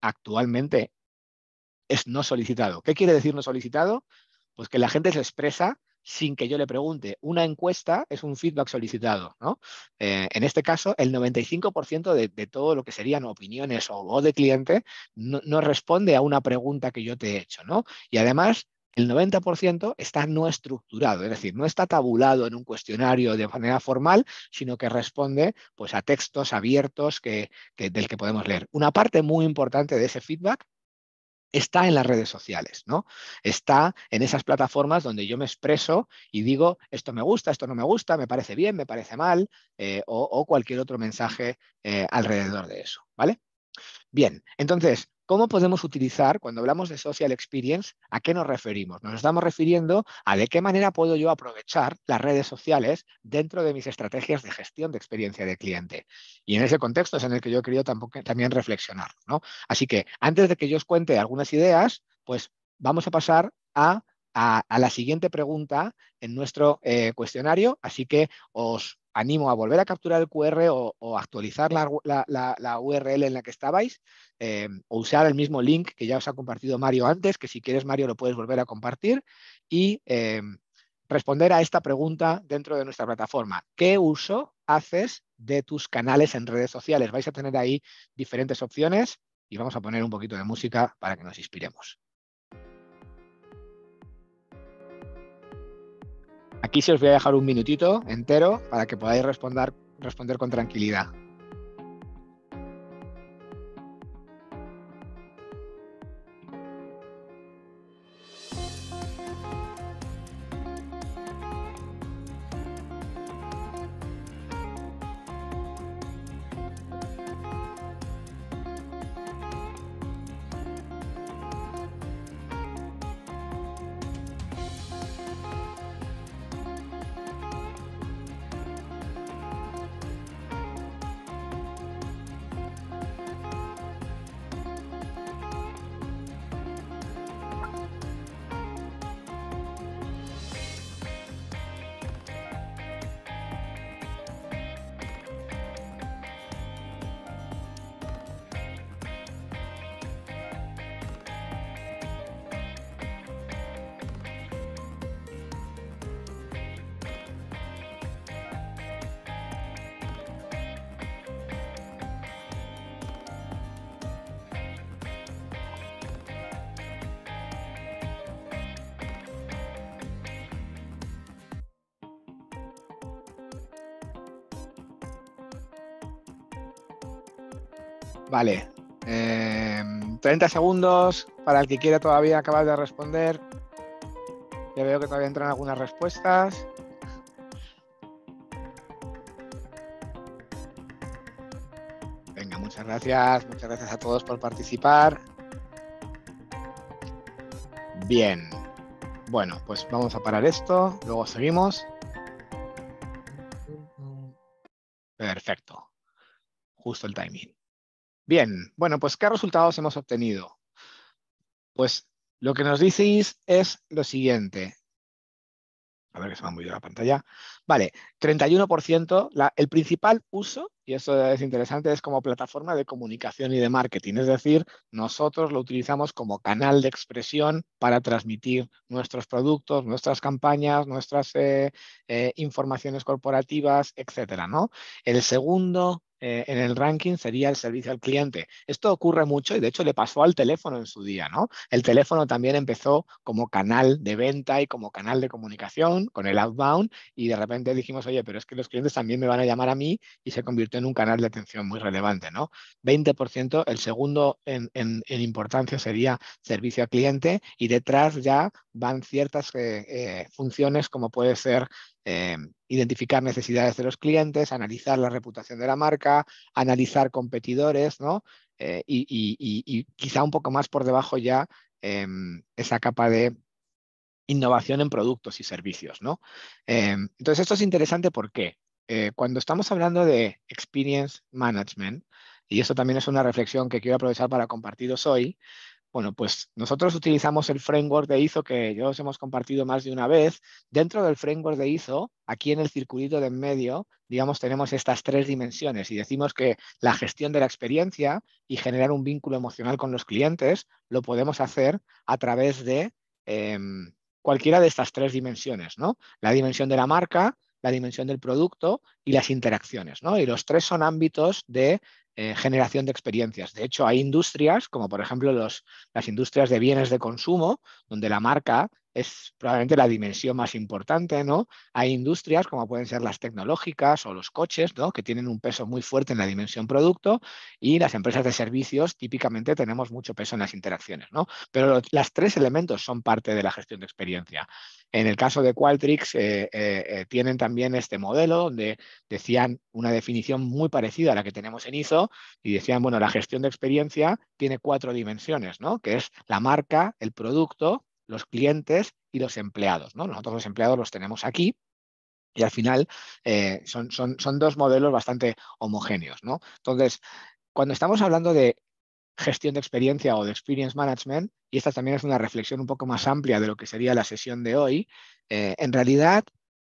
actualmente es no solicitado. ¿Qué quiere decir no solicitado? Pues que la gente se expresa sin que yo le pregunte. Una encuesta es un feedback solicitado, ¿no? En este caso, el 95% de todo lo que serían opiniones o voz de cliente no responde a una pregunta que yo te he hecho, ¿no? Y además, el 90% está no estructurado, es decir, no está tabulado en un cuestionario de manera formal, sino que responde pues, a textos abiertos del que podemos leer. Una parte muy importante de ese feedback está en las redes sociales, ¿no? Está en esas plataformas donde yo me expreso y digo, esto me gusta, esto no me gusta, me parece bien, me parece mal, o cualquier otro mensaje alrededor de eso, ¿vale? Bien, entonces, ¿cómo podemos utilizar, cuando hablamos de social experience, a qué nos referimos? Nos estamos refiriendo a de qué manera puedo yo aprovechar las redes sociales dentro de mis estrategias de gestión de experiencia de cliente. Y en ese contexto es en el que yo he querido también reflexionar, ¿no? Así que antes de que yo os cuente algunas ideas, pues vamos a pasar a a la siguiente pregunta en nuestro cuestionario, así que os animo a volver a capturar el QR o actualizar la URL en la que estabais, o usar el mismo link que ya os ha compartido Mario antes, que si quieres, Mario, lo puedes volver a compartir, y responder a esta pregunta dentro de nuestra plataforma. ¿Qué uso haces de tus canales en redes sociales? Vais a tener ahí diferentes opciones y vamos a poner un poquito de música para que nos inspiremos. Aquí sí os voy a dejar un minutito entero para que podáis responder con tranquilidad. Vale. 30 segundos para el que quiera todavía acabar de responder. Ya veo que todavía entran algunas respuestas. Venga, muchas gracias. Muchas gracias a todos por participar. Bien. Bueno, pues vamos a parar esto. Luego seguimos. Perfecto. Justo el timing. Bien. Bueno, pues ¿qué resultados hemos obtenido? Pues lo que nos decís es lo siguiente. A ver que se me ha movido la pantalla. Vale, 31%. El principal uso, y esto es interesante, es como plataforma de comunicación y de marketing. Es decir, nosotros lo utilizamos como canal de expresión para transmitir nuestros productos, nuestras campañas, nuestras informaciones corporativas, etcétera, ¿no? El segundo en el ranking sería el servicio al cliente. Esto ocurre mucho y de hecho le pasó al teléfono en su día, ¿no? El teléfono también empezó como canal de venta y como canal de comunicación con el outbound y de repente dijimos, oye, pero es que los clientes también me van a llamar a mí y se convirtió en un canal de atención muy relevante, ¿no? 20%, el segundo en importancia sería servicio al cliente y detrás ya van ciertas funciones como puede ser identificar necesidades de los clientes, analizar la reputación de la marca, analizar competidores, ¿no? Y quizá un poco más por debajo ya esa capa de innovación en productos y servicios, ¿no? Entonces, esto es interesante porque cuando estamos hablando de experience management, y esto también es una reflexión que quiero aprovechar para compartiros hoy, bueno, pues nosotros utilizamos el framework de ISO que ya os hemos compartido más de una vez. Dentro del framework de ISO, aquí en el circulito de en medio, digamos, tenemos estas tres dimensiones y decimos que la gestión de la experiencia y generar un vínculo emocional con los clientes lo podemos hacer a través de cualquiera de estas tres dimensiones, ¿no? La dimensión de la marca, la dimensión del producto y las interacciones, ¿no? Y los tres son ámbitos de generación de experiencias. De hecho, hay industrias, como por ejemplo las industrias de bienes de consumo, donde la marca es probablemente la dimensión más importante, ¿no? Hay industrias como pueden ser las tecnológicas o los coches, ¿no? Que tienen un peso muy fuerte en la dimensión producto y las empresas de servicios típicamente tenemos mucho peso en las interacciones, ¿no? Pero los tres elementos son parte de la gestión de experiencia. En el caso de Qualtrics tienen también este modelo donde decían una definición muy parecida a la que tenemos en ISO y decían, bueno, la gestión de experiencia tiene cuatro dimensiones, ¿no? Que es la marca, el producto, los clientes y los empleados, ¿no? Nosotros los empleados los tenemos aquí y al final son dos modelos bastante homogéneos, ¿no? Entonces, cuando estamos hablando de gestión de experiencia o de experience management, y esta también es una reflexión un poco más amplia de lo que sería la sesión de hoy. En realidad,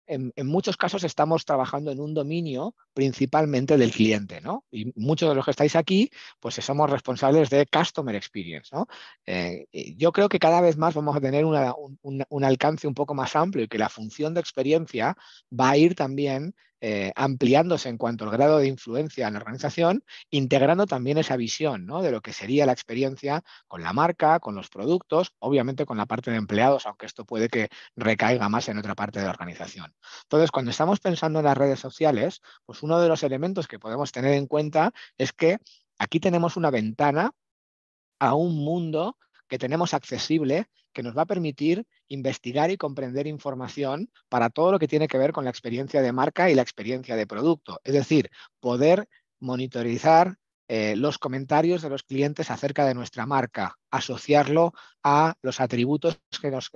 en muchos casos estamos trabajando en un dominio principalmente del cliente, ¿no? Y muchos de los que estáis aquí, pues somos responsables de Customer Experience, ¿no? Y yo creo que cada vez más vamos a tener un alcance un poco más amplio y que la función de experiencia va a ir también ampliándose en cuanto al grado de influencia en la organización, integrando también esa visión, ¿no?, de lo que sería la experiencia con la marca, con los productos, obviamente con la parte de empleados, aunque esto puede que recaiga más en otra parte de la organización. Entonces, cuando estamos pensando en las redes sociales, pues uno de los elementos que podemos tener en cuenta es que aquí tenemos una ventana a un mundo que tenemos accesible, que nos va a permitir investigar y comprender información para todo lo que tiene que ver con la experiencia de marca y la experiencia de producto. Es decir, poder monitorizar los comentarios de los clientes acerca de nuestra marca, asociarlo a los atributos que nos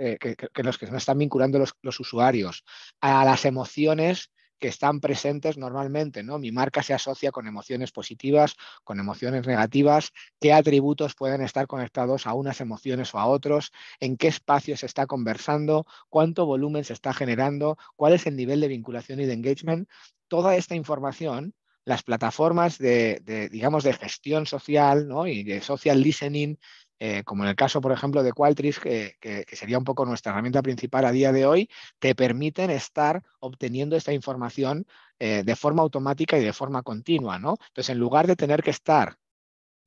están vinculando los usuarios, a las emociones que están presentes normalmente, ¿no? Mi marca se asocia con emociones positivas, con emociones negativas, qué atributos pueden estar conectados a unas emociones o a otros, en qué espacio se está conversando, cuánto volumen se está generando, cuál es el nivel de vinculación y de engagement. Toda esta información, las plataformas digamos, de gestión social, ¿no?, y de social listening, como en el caso, por ejemplo, de Qualtrics, que sería un poco nuestra herramienta principal a día de hoy, te permiten estar obteniendo esta información de forma automática y de forma continua, ¿no? Entonces, en lugar de tener que estar,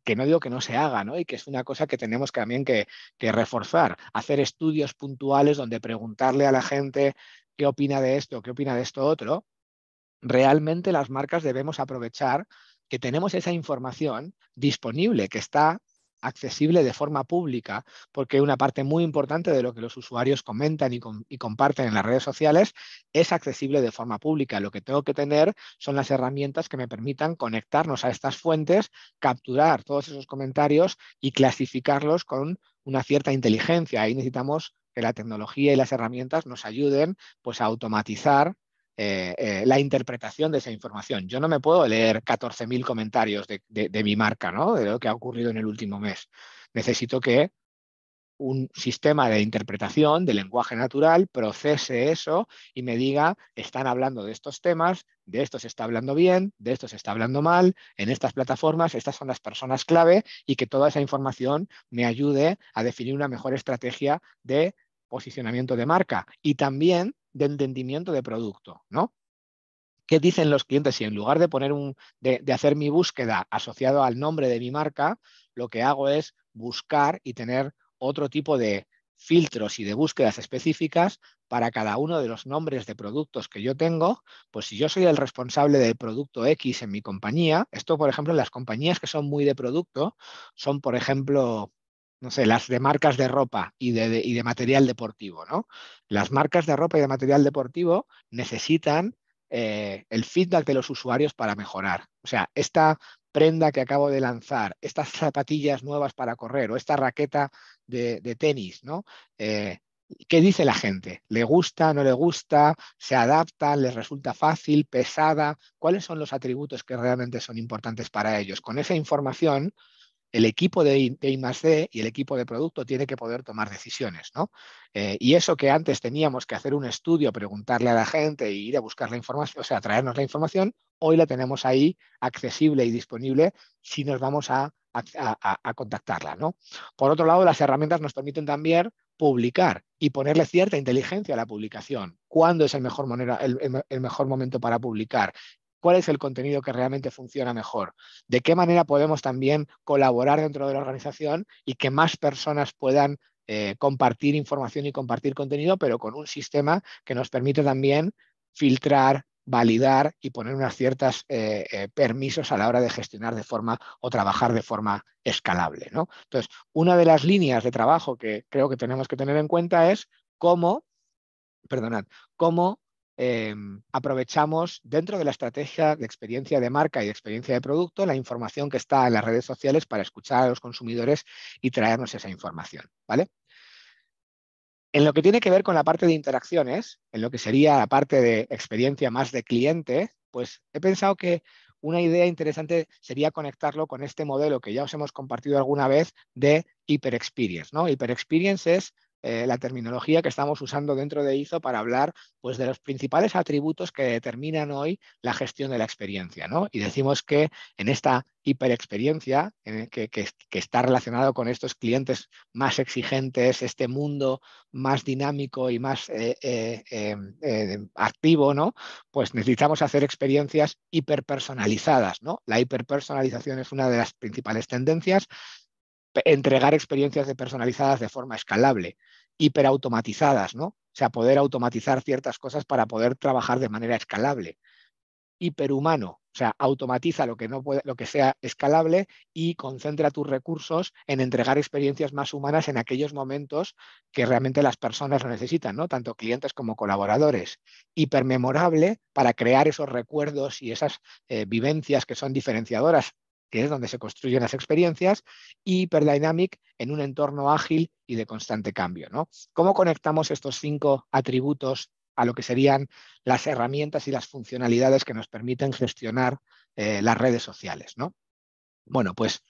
que no digo que no se haga, ¿no?, y que es una cosa que tenemos también que reforzar, hacer estudios puntuales donde preguntarle a la gente qué opina de esto, qué opina de esto otro. Realmente las marcas debemos aprovechar que tenemos esa información disponible, que está accesible de forma pública, porque una parte muy importante de lo que los usuarios comentan y comparten en las redes sociales es accesible de forma pública. Lo que tengo que tener son las herramientas que me permitan conectarnos a estas fuentes, capturar todos esos comentarios y clasificarlos con una cierta inteligencia. Ahí necesitamos que la tecnología y las herramientas nos ayuden, pues, a automatizar la interpretación de esa información. Yo no me puedo leer 14.000 comentarios de mi marca, ¿no?, de lo que ha ocurrido en el último mes. Necesito que un sistema de interpretación de lenguaje natural procese eso y me diga, están hablando de estos temas, de esto se está hablando bien, de esto se está hablando mal, en estas plataformas, estas son las personas clave, y que toda esa información me ayude a definir una mejor estrategia de posicionamiento de marca y también de entendimiento de producto, ¿no? ¿Qué dicen los clientes? Si en lugar de de hacer mi búsqueda asociado al nombre de mi marca, lo que hago es buscar y tener otro tipo de filtros y de búsquedas específicas para cada uno de los nombres de productos que yo tengo. Pues si yo soy el responsable del producto X en mi compañía, esto, por ejemplo, en las compañías que son muy de producto, son, por ejemplo, no sé, las de marcas de ropa y de material deportivo, ¿no? Las marcas de ropa y de material deportivo necesitan el feedback de los usuarios para mejorar. O sea, esta prenda que acabo de lanzar, estas zapatillas nuevas para correr o esta raqueta de tenis, ¿no? ¿Qué dice la gente? ¿Le gusta, no le gusta? ¿Se adapta? ¿Les resulta fácil, pesada? ¿Cuáles son los atributos que realmente son importantes para ellos? Con esa información, el equipo de I+D y el equipo de producto tiene que poder tomar decisiones, ¿no? Y eso que antes teníamos que hacer un estudio, preguntarle a la gente e ir a buscar la información, o sea, traernos la información, hoy la tenemos ahí accesible y disponible si nos vamos a contactarla, ¿no? Por otro lado, las herramientas nos permiten también publicar y ponerle cierta inteligencia a la publicación. ¿Cuándo es el mejor momento para publicar? ¿Cuál es el contenido que realmente funciona mejor? ¿De qué manera podemos también colaborar dentro de la organización y que más personas puedan compartir información y compartir contenido, pero con un sistema que nos permite también filtrar, validar y poner unas ciertas permisos a la hora de gestionar de forma o trabajar de forma escalable, ¿no? Entonces, una de las líneas de trabajo que creo que tenemos que tener en cuenta es cómo, perdonad, cómo aprovechamos dentro de la estrategia de experiencia de marca y de experiencia de producto la información que está en las redes sociales para escuchar a los consumidores y traernos esa información, ¿vale? En lo que tiene que ver con la parte de interacciones, en lo que sería la parte de experiencia más de cliente, pues he pensado que una idea interesante sería conectarlo con este modelo que ya os hemos compartido alguna vez de Hyper Experience, ¿no? Hyper Experience es la terminología que estamos usando dentro de ISO para hablar, pues, de los principales atributos que determinan hoy la gestión de la experiencia, ¿no? Y decimos que en esta hiperexperiencia, que está relacionado con estos clientes más exigentes, este mundo más dinámico y más activo, ¿no? Pues necesitamos hacer experiencias hiperpersonalizadas, ¿no? La hiperpersonalización es una de las principales tendencias. Entregar experiencias personalizadas de forma escalable, hiperautomatizadas, ¿no? O sea, poder automatizar ciertas cosas para poder trabajar de manera escalable. Hiperhumano, o sea, automatiza lo que no puede, lo que sea escalable y concentra tus recursos en entregar experiencias más humanas en aquellos momentos que realmente las personas lo necesitan, ¿no? Tanto clientes como colaboradores. Hipermemorable para crear esos recuerdos y esas vivencias que son diferenciadoras, que es donde se construyen las experiencias, y Hyperdynamic en un entorno ágil y de constante cambio, ¿no? ¿Cómo conectamos estos 5 atributos a lo que serían las herramientas y las funcionalidades que nos permiten gestionar las redes sociales, ¿no? Bueno, pues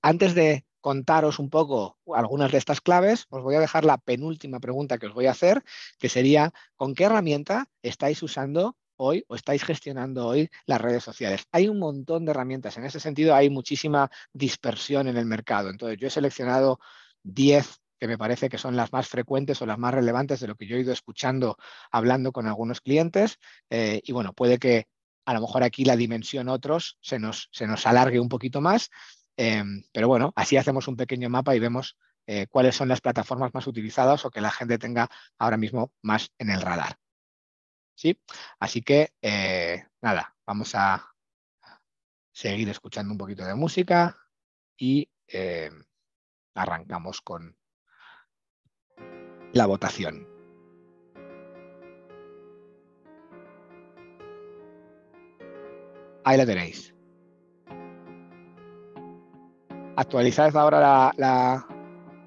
antes de contaros un poco algunas de estas claves, os voy a dejar la penúltima pregunta que os voy a hacer, que sería, ¿con qué herramienta estáis usando hoy o estáis gestionando hoy las redes sociales? Hay un montón de herramientas. En ese sentido, hay muchísima dispersión en el mercado. Entonces, yo he seleccionado 10 que me parece que son las más frecuentes o las más relevantes de lo que yo he ido escuchando hablando con algunos clientes. Y bueno, puede que a lo mejor aquí la dimensión otros se nos alargue un poquito más, pero bueno, así hacemos un pequeño mapa y vemos cuáles son las plataformas más utilizadas o que la gente tenga ahora mismo más en el radar. ¿Sí? Así que, nada, vamos a seguir escuchando un poquito de música y arrancamos con la votación. Ahí la tenéis. Actualizad ahora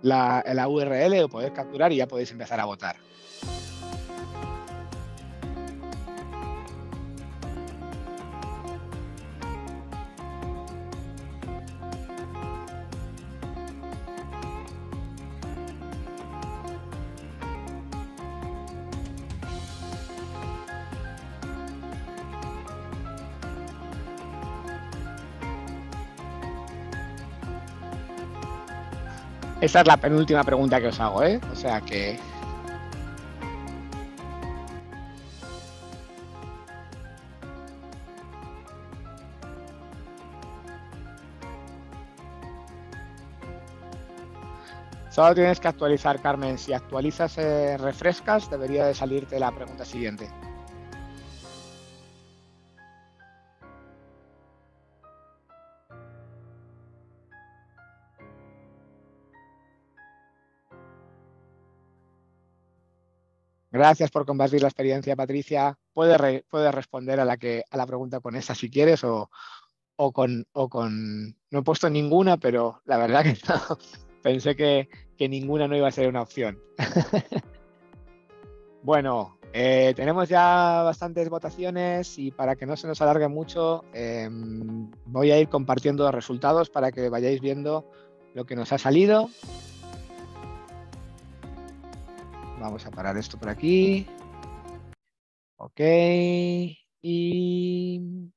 la URL o podéis capturar y ya podéis empezar a votar. Esta es la penúltima pregunta que os hago, ¿eh? O sea que... Solo tienes que actualizar, Carmen. Si actualizas, refrescas, debería de salirte la pregunta siguiente. Gracias por compartir la experiencia, Patricia. Puedes responder a la pregunta con esta si quieres o con... No he puesto ninguna, pero la verdad que no. Pensé que ninguna no iba a ser una opción. Bueno, tenemos ya bastantes votaciones y para que no se nos alargue mucho, voy a ir compartiendo los resultados para que vayáis viendo lo que nos ha salido. Vamos a parar esto por aquí. Ok. Y...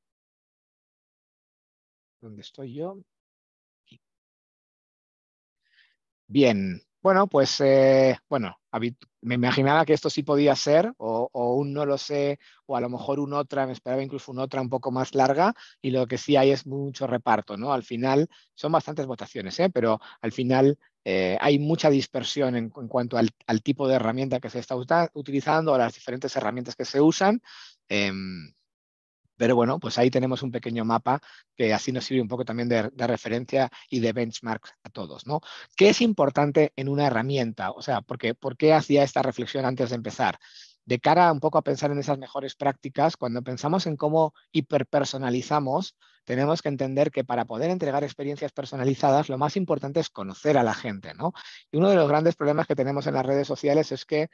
¿dónde estoy yo? Aquí. Bien. Bueno, pues bueno, me imaginaba que esto sí podía ser, o un no lo sé, o a lo mejor un otra, me esperaba incluso un otra un poco más larga, y lo que sí hay es mucho reparto, ¿no? Al final son bastantes votaciones, pero al final hay mucha dispersión en cuanto al tipo de herramienta que se está utilizando, a las diferentes herramientas que se usan. Pero bueno, pues ahí tenemos un pequeño mapa que así nos sirve un poco también de referencia y de benchmark a todos, ¿no? ¿Qué es importante en una herramienta? O sea, ¿por qué hacía esta reflexión antes de empezar? de cara un poco a pensar en esas mejores prácticas, cuando pensamos en cómo hiperpersonalizamos, tenemos que entender que para poder entregar experiencias personalizadas, lo más importante es conocer a la gente, ¿no? Y uno de los grandes problemas que tenemos en las redes sociales es que,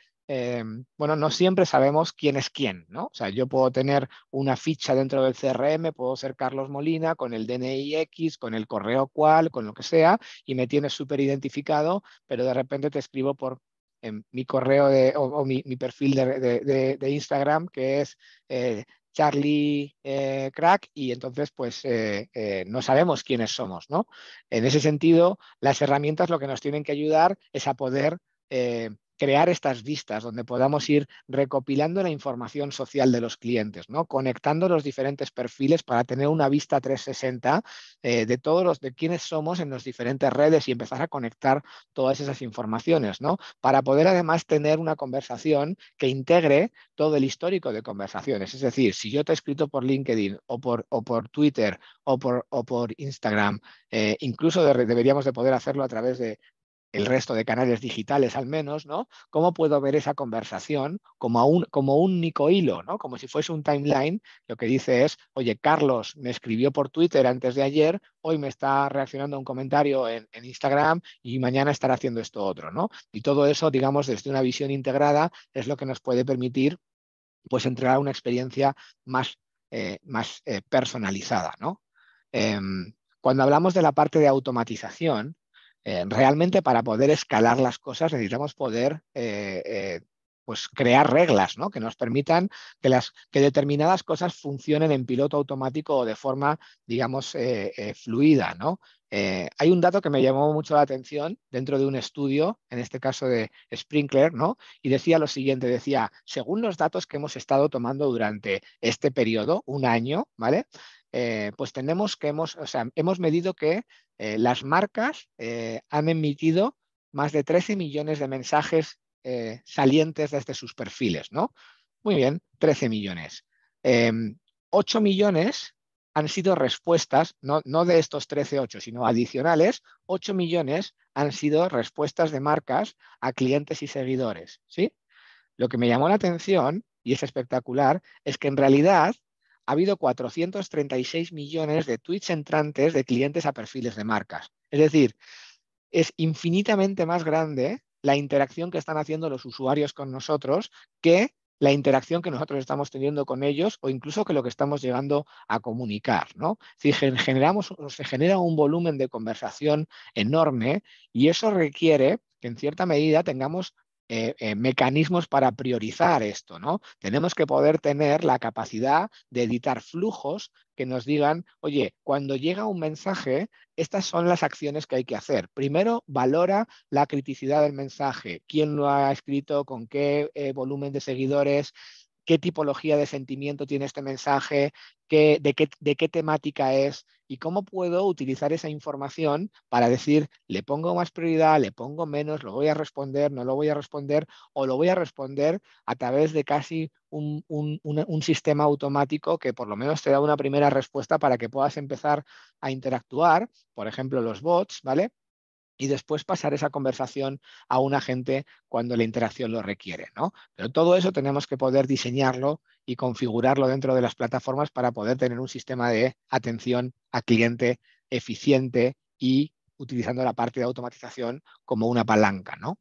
bueno, no siempre sabemos quién es quién, ¿no? O sea, yo puedo tener una ficha dentro del CRM, puedo ser Carlos Molina con el DNI X, con el correo cual, con lo que sea, y me tienes súper identificado, pero de repente te escribo por mi correo o mi perfil de Instagram, que es Charlie Crack, y entonces pues no sabemos quiénes somos, ¿no? En ese sentido, las herramientas lo que nos tienen que ayudar es a poder crear estas vistas donde podamos ir recopilando la información social de los clientes, ¿no? Conectando los diferentes perfiles para tener una vista 360 de todos de quiénes somos en las diferentes redes y empezar a conectar todas esas informaciones, ¿no? Para poder además tener una conversación que integre todo el histórico de conversaciones. Es decir, si yo te he escrito por LinkedIn o por Twitter o por Instagram, incluso deberíamos de poder hacerlo a través de el resto de canales digitales al menos, ¿no? ¿Cómo puedo ver esa conversación como un único hilo, ¿no? Como si fuese un timeline? Lo que dice es, oye, Carlos me escribió por Twitter antes de ayer, hoy me está reaccionando a un comentario en Instagram y mañana estará haciendo esto otro, ¿no? Y todo eso, digamos, desde una visión integrada es lo que nos puede permitir, pues, entregar una experiencia más personalizada, ¿no? Cuando hablamos de la parte de automatización, realmente para poder escalar las cosas necesitamos poder pues crear reglas, ¿no? Que nos permitan que determinadas cosas funcionen en piloto automático o de forma, digamos, fluida, ¿no? Hay un dato que me llamó mucho la atención dentro de un estudio, en este caso de Sprinkler, ¿no? Y decía lo siguiente, decía, según los datos que hemos estado tomando durante este periodo, un año, ¿vale? Pues o sea, hemos medido que las marcas han emitido más de 13 millones de mensajes salientes desde sus perfiles, ¿no? Muy bien, 13 millones. 8 millones han sido respuestas, no de estos 13,8, sino adicionales, 8 millones han sido respuestas de marcas a clientes y seguidores, ¿sí? Lo que me llamó la atención, y es espectacular, es que en realidad ha habido 436 millones de tweets entrantes de clientes a perfiles de marcas. Es decir, es infinitamente más grande la interacción que están haciendo los usuarios con nosotros que la interacción que nosotros estamos teniendo con ellos o incluso que lo que estamos llegando a comunicar, ¿no? Es decir, se genera un volumen de conversación enorme y eso requiere que en cierta medida tengamos mecanismos para priorizar esto, ¿no? Tenemos que poder tener la capacidad de editar flujos que nos digan, oye, cuando llega un mensaje, estas son las acciones que hay que hacer. Primero, valora la criticidad del mensaje, quién lo ha escrito, con qué volumen de seguidores, qué tipología de sentimiento tiene este mensaje, de qué temática es y cómo puedo utilizar esa información para decir, le pongo más prioridad, le pongo menos, lo voy a responder, no lo voy a responder o lo voy a responder a través de casi un sistema automático que por lo menos te da una primera respuesta para que puedas empezar a interactuar, por ejemplo, los bots, ¿vale? Y después pasar esa conversación a un agente cuando la interacción lo requiere, ¿no? Pero todo eso tenemos que poder diseñarlo y configurarlo dentro de las plataformas para poder tener un sistema de atención a cliente eficiente y utilizando la parte de automatización como una palanca, ¿no?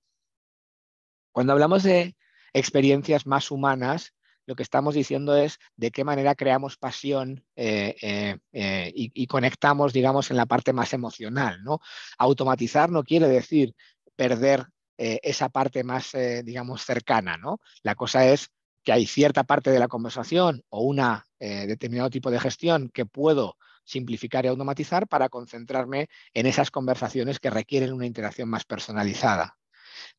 Cuando hablamos de experiencias más humanas, lo que estamos diciendo es de qué manera creamos pasión y conectamos, digamos, en la parte más emocional, ¿no? Automatizar no quiere decir perder esa parte más, digamos, cercana, ¿no? La cosa es que hay cierta parte de la conversación o una determinado tipo de gestión que puedo simplificar y automatizar para concentrarme en esas conversaciones que requieren una interacción más personalizada.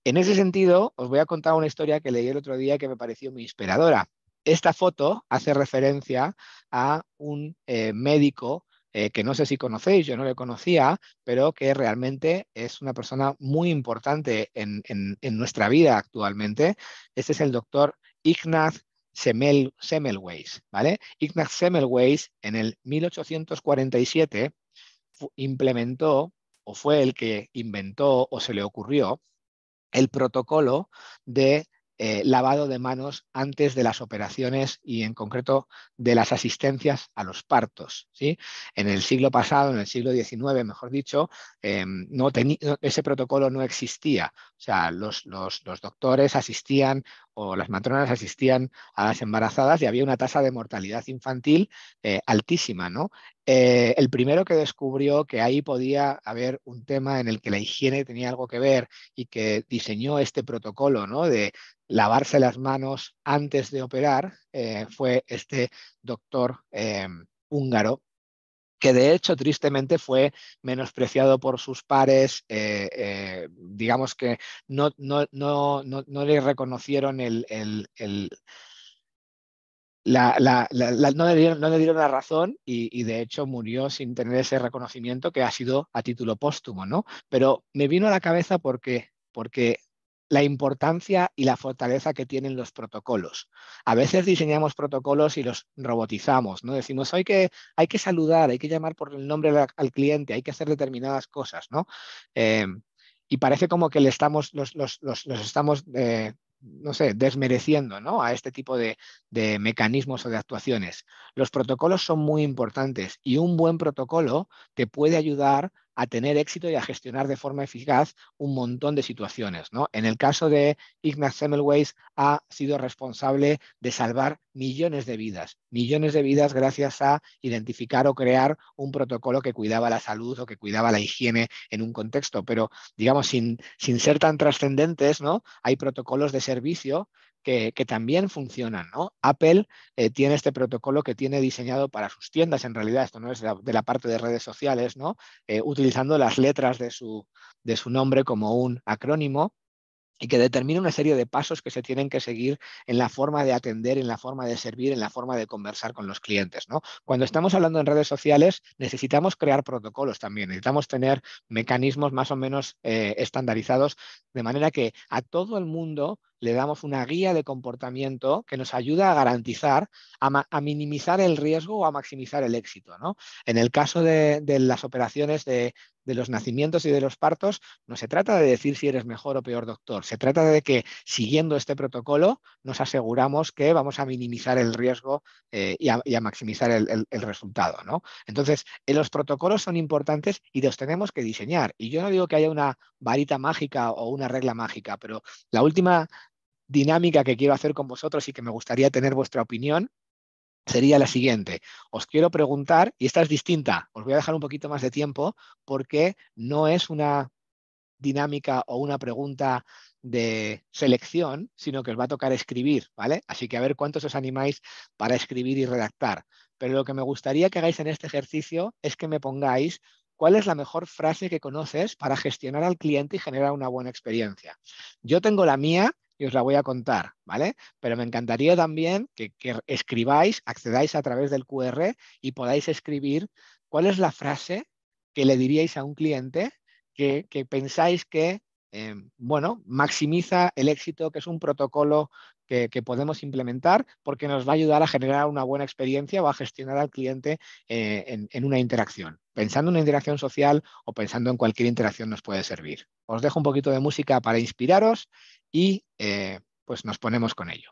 En ese sentido, os voy a contar una historia que leí el otro día que me pareció muy inspiradora. Esta foto hace referencia a un médico que no sé si conocéis, yo no le conocía, pero que realmente es una persona muy importante en nuestra vida actualmente. Este es el doctor Ignaz Semmelweis, ¿vale? Ignaz Semmelweis en el 1847 implementó o fue el que inventó o se le ocurrió el protocolo de lavado de manos antes de las operaciones y en concreto de las asistencias a los partos, ¿sí? En el siglo pasado, en el siglo XIX, mejor dicho, ese protocolo no existía. O sea, los doctores asistían o las matronas asistían a las embarazadas y había una tasa de mortalidad infantil altísima, ¿no? El primero que descubrió que ahí podía haber un tema en el que la higiene tenía algo que ver y que diseñó este protocolo, ¿no?, de lavarse las manos antes de operar, fue este doctor húngaro, que de hecho tristemente fue menospreciado por sus pares, digamos que no le reconocieron no le dieron la razón y de hecho murió sin tener ese reconocimiento que ha sido a título póstumo, ¿no? Pero me vino a la cabeza porque la importancia y la fortaleza que tienen los protocolos. A veces diseñamos protocolos y los robotizamos, ¿no? Decimos, hay que saludar, hay que llamar por el nombre al cliente, hay que hacer determinadas cosas, ¿no? Eh, y parece como que los estamos no sé, desmereciendo, ¿no?, a este tipo de mecanismos o de actuaciones. Los protocolos son muy importantes y un buen protocolo te puede ayudar a tener éxito y a gestionar de forma eficaz un montón de situaciones, ¿no? En el caso de Ignaz Semmelweis ha sido responsable de salvar millones de vidas gracias a identificar o crear un protocolo que cuidaba la salud o que cuidaba la higiene en un contexto, pero digamos sin ser tan trascendentes, ¿no? Hay protocolos de servicio que también funcionan, ¿no? Apple tiene este protocolo que tiene diseñado para sus tiendas, en realidad esto no es de la parte de redes sociales, ¿no? Utilizando las letras de su nombre como un acrónimo y que determina una serie de pasos que se tienen que seguir en la forma de atender, en la forma de servir, en la forma de conversar con los clientes, ¿no? Cuando estamos hablando en redes sociales, necesitamos crear protocolos también, necesitamos tener mecanismos más o menos estandarizados, de manera que a todo el mundo le damos una guía de comportamiento que nos ayuda a garantizar, a minimizar el riesgo o a maximizar el éxito, ¿no? En el caso de las operaciones de los nacimientos y de los partos, no se trata de decir si eres mejor o peor doctor, se trata de que siguiendo este protocolo nos aseguramos que vamos a minimizar el riesgo y a maximizar el resultado, ¿no? Entonces, los protocolos son importantes y los tenemos que diseñar. Y yo no digo que haya una varita mágica o una regla mágica, pero la última dinámica que quiero hacer con vosotros y que me gustaría tener vuestra opinión sería la siguiente. Os quiero preguntar, y esta es distinta, os voy a dejar un poquito más de tiempo porque no es una dinámica o una pregunta de selección, sino que os va a tocar escribir, ¿vale? Así que a ver cuántos os animáis para escribir y redactar. Pero lo que me gustaría que hagáis en este ejercicio es que me pongáis cuál es la mejor frase que conoces para gestionar al cliente y generar una buena experiencia. Yo tengo la mía y os la voy a contar, ¿vale? Pero me encantaría también que escribáis, accedáis a través del QR y podáis escribir cuál es la frase que le diríais a un cliente que pensáis que bueno, maximiza el éxito, que es un protocolo que podemos implementar porque nos va a ayudar a generar una buena experiencia o a gestionar al cliente en una interacción. Pensando en una interacción social o pensando en cualquier interacción nos puede servir. Os dejo un poquito de música para inspiraros y pues nos ponemos con ello.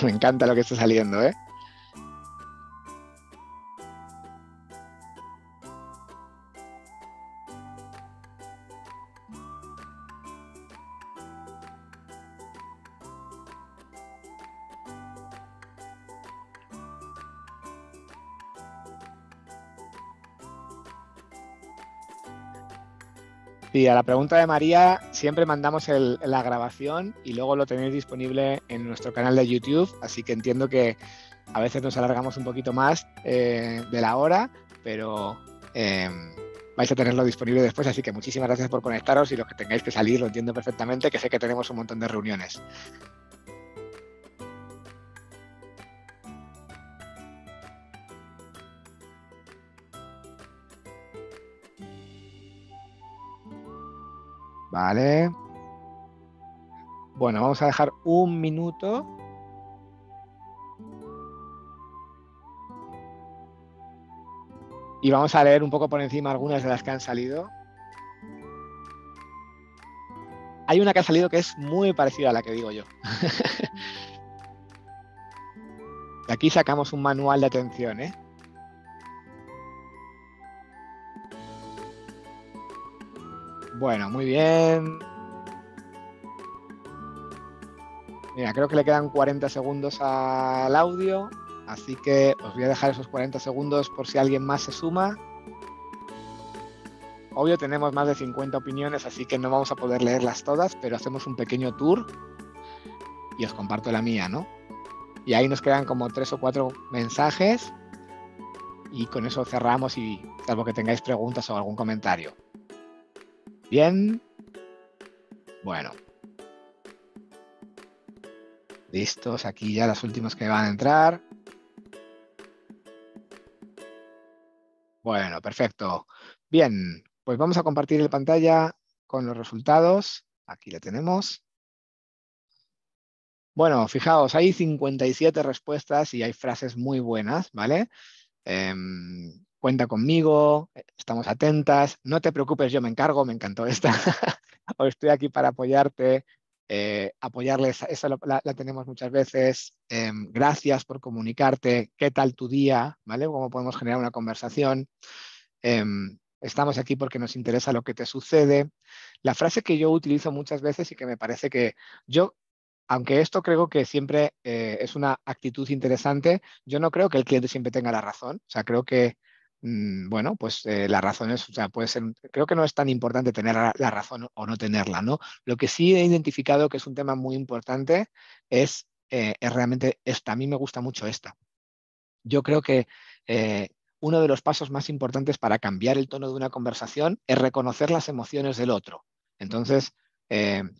Me encanta lo que está saliendo, ¿eh? Sí, a la pregunta de María siempre mandamos la grabación y luego lo tenéis disponible en nuestro canal de YouTube, así que entiendo que a veces nos alargamos un poquito más de la hora, pero eh, vais a tenerlo disponible después, así que muchísimas gracias por conectaros y los que tengáis que salir lo entiendo perfectamente, que sé que tenemos un montón de reuniones. Vale. Bueno, vamos a dejar un minuto. Y vamos a leer un poco por encima algunas de las que han salido. Hay una que ha salido que es muy parecida a la que digo yo. De aquí sacamos un manual de atención, ¿eh? Bueno, muy bien. Mira, creo que le quedan 40 segundos al audio, así que os voy a dejar esos 40 segundos por si alguien más se suma. Obvio, tenemos más de 50 opiniones, así que no vamos a poder leerlas todas, pero hacemos un pequeño tour y os comparto la mía, ¿no? Y ahí nos quedan como 3 o 4 mensajes y con eso cerramos y salvo que tengáis preguntas o algún comentario. Bien, bueno, listos, aquí ya las últimas que van a entrar. Bueno, perfecto. Bien, pues vamos a compartir la pantalla con los resultados. Aquí la tenemos. Bueno, fijaos, hay 57 respuestas y hay frases muy buenas, ¿vale? Cuenta conmigo, estamos atentas, no te preocupes, yo me encargo, me encantó esta. O estoy aquí para apoyarte, apoyarles, esa la tenemos muchas veces. Gracias por comunicarte, ¿qué tal tu día? ¿Vale? ¿Cómo podemos generar una conversación? Estamos aquí porque nos interesa lo que te sucede. La frase que yo utilizo muchas veces y que me parece que yo, aunque esto creo que siempre es una actitud interesante, yo no creo que el cliente siempre tenga la razón. O sea, creo que, bueno, pues la razón es, o sea, puede ser, creo que no es tan importante tener la razón o no tenerla, ¿no? Lo que sí he identificado que es un tema muy importante es realmente esta. A mí me gusta mucho esta. Yo creo que uno de los pasos más importantes para cambiar el tono de una conversación es reconocer las emociones del otro. Entonces,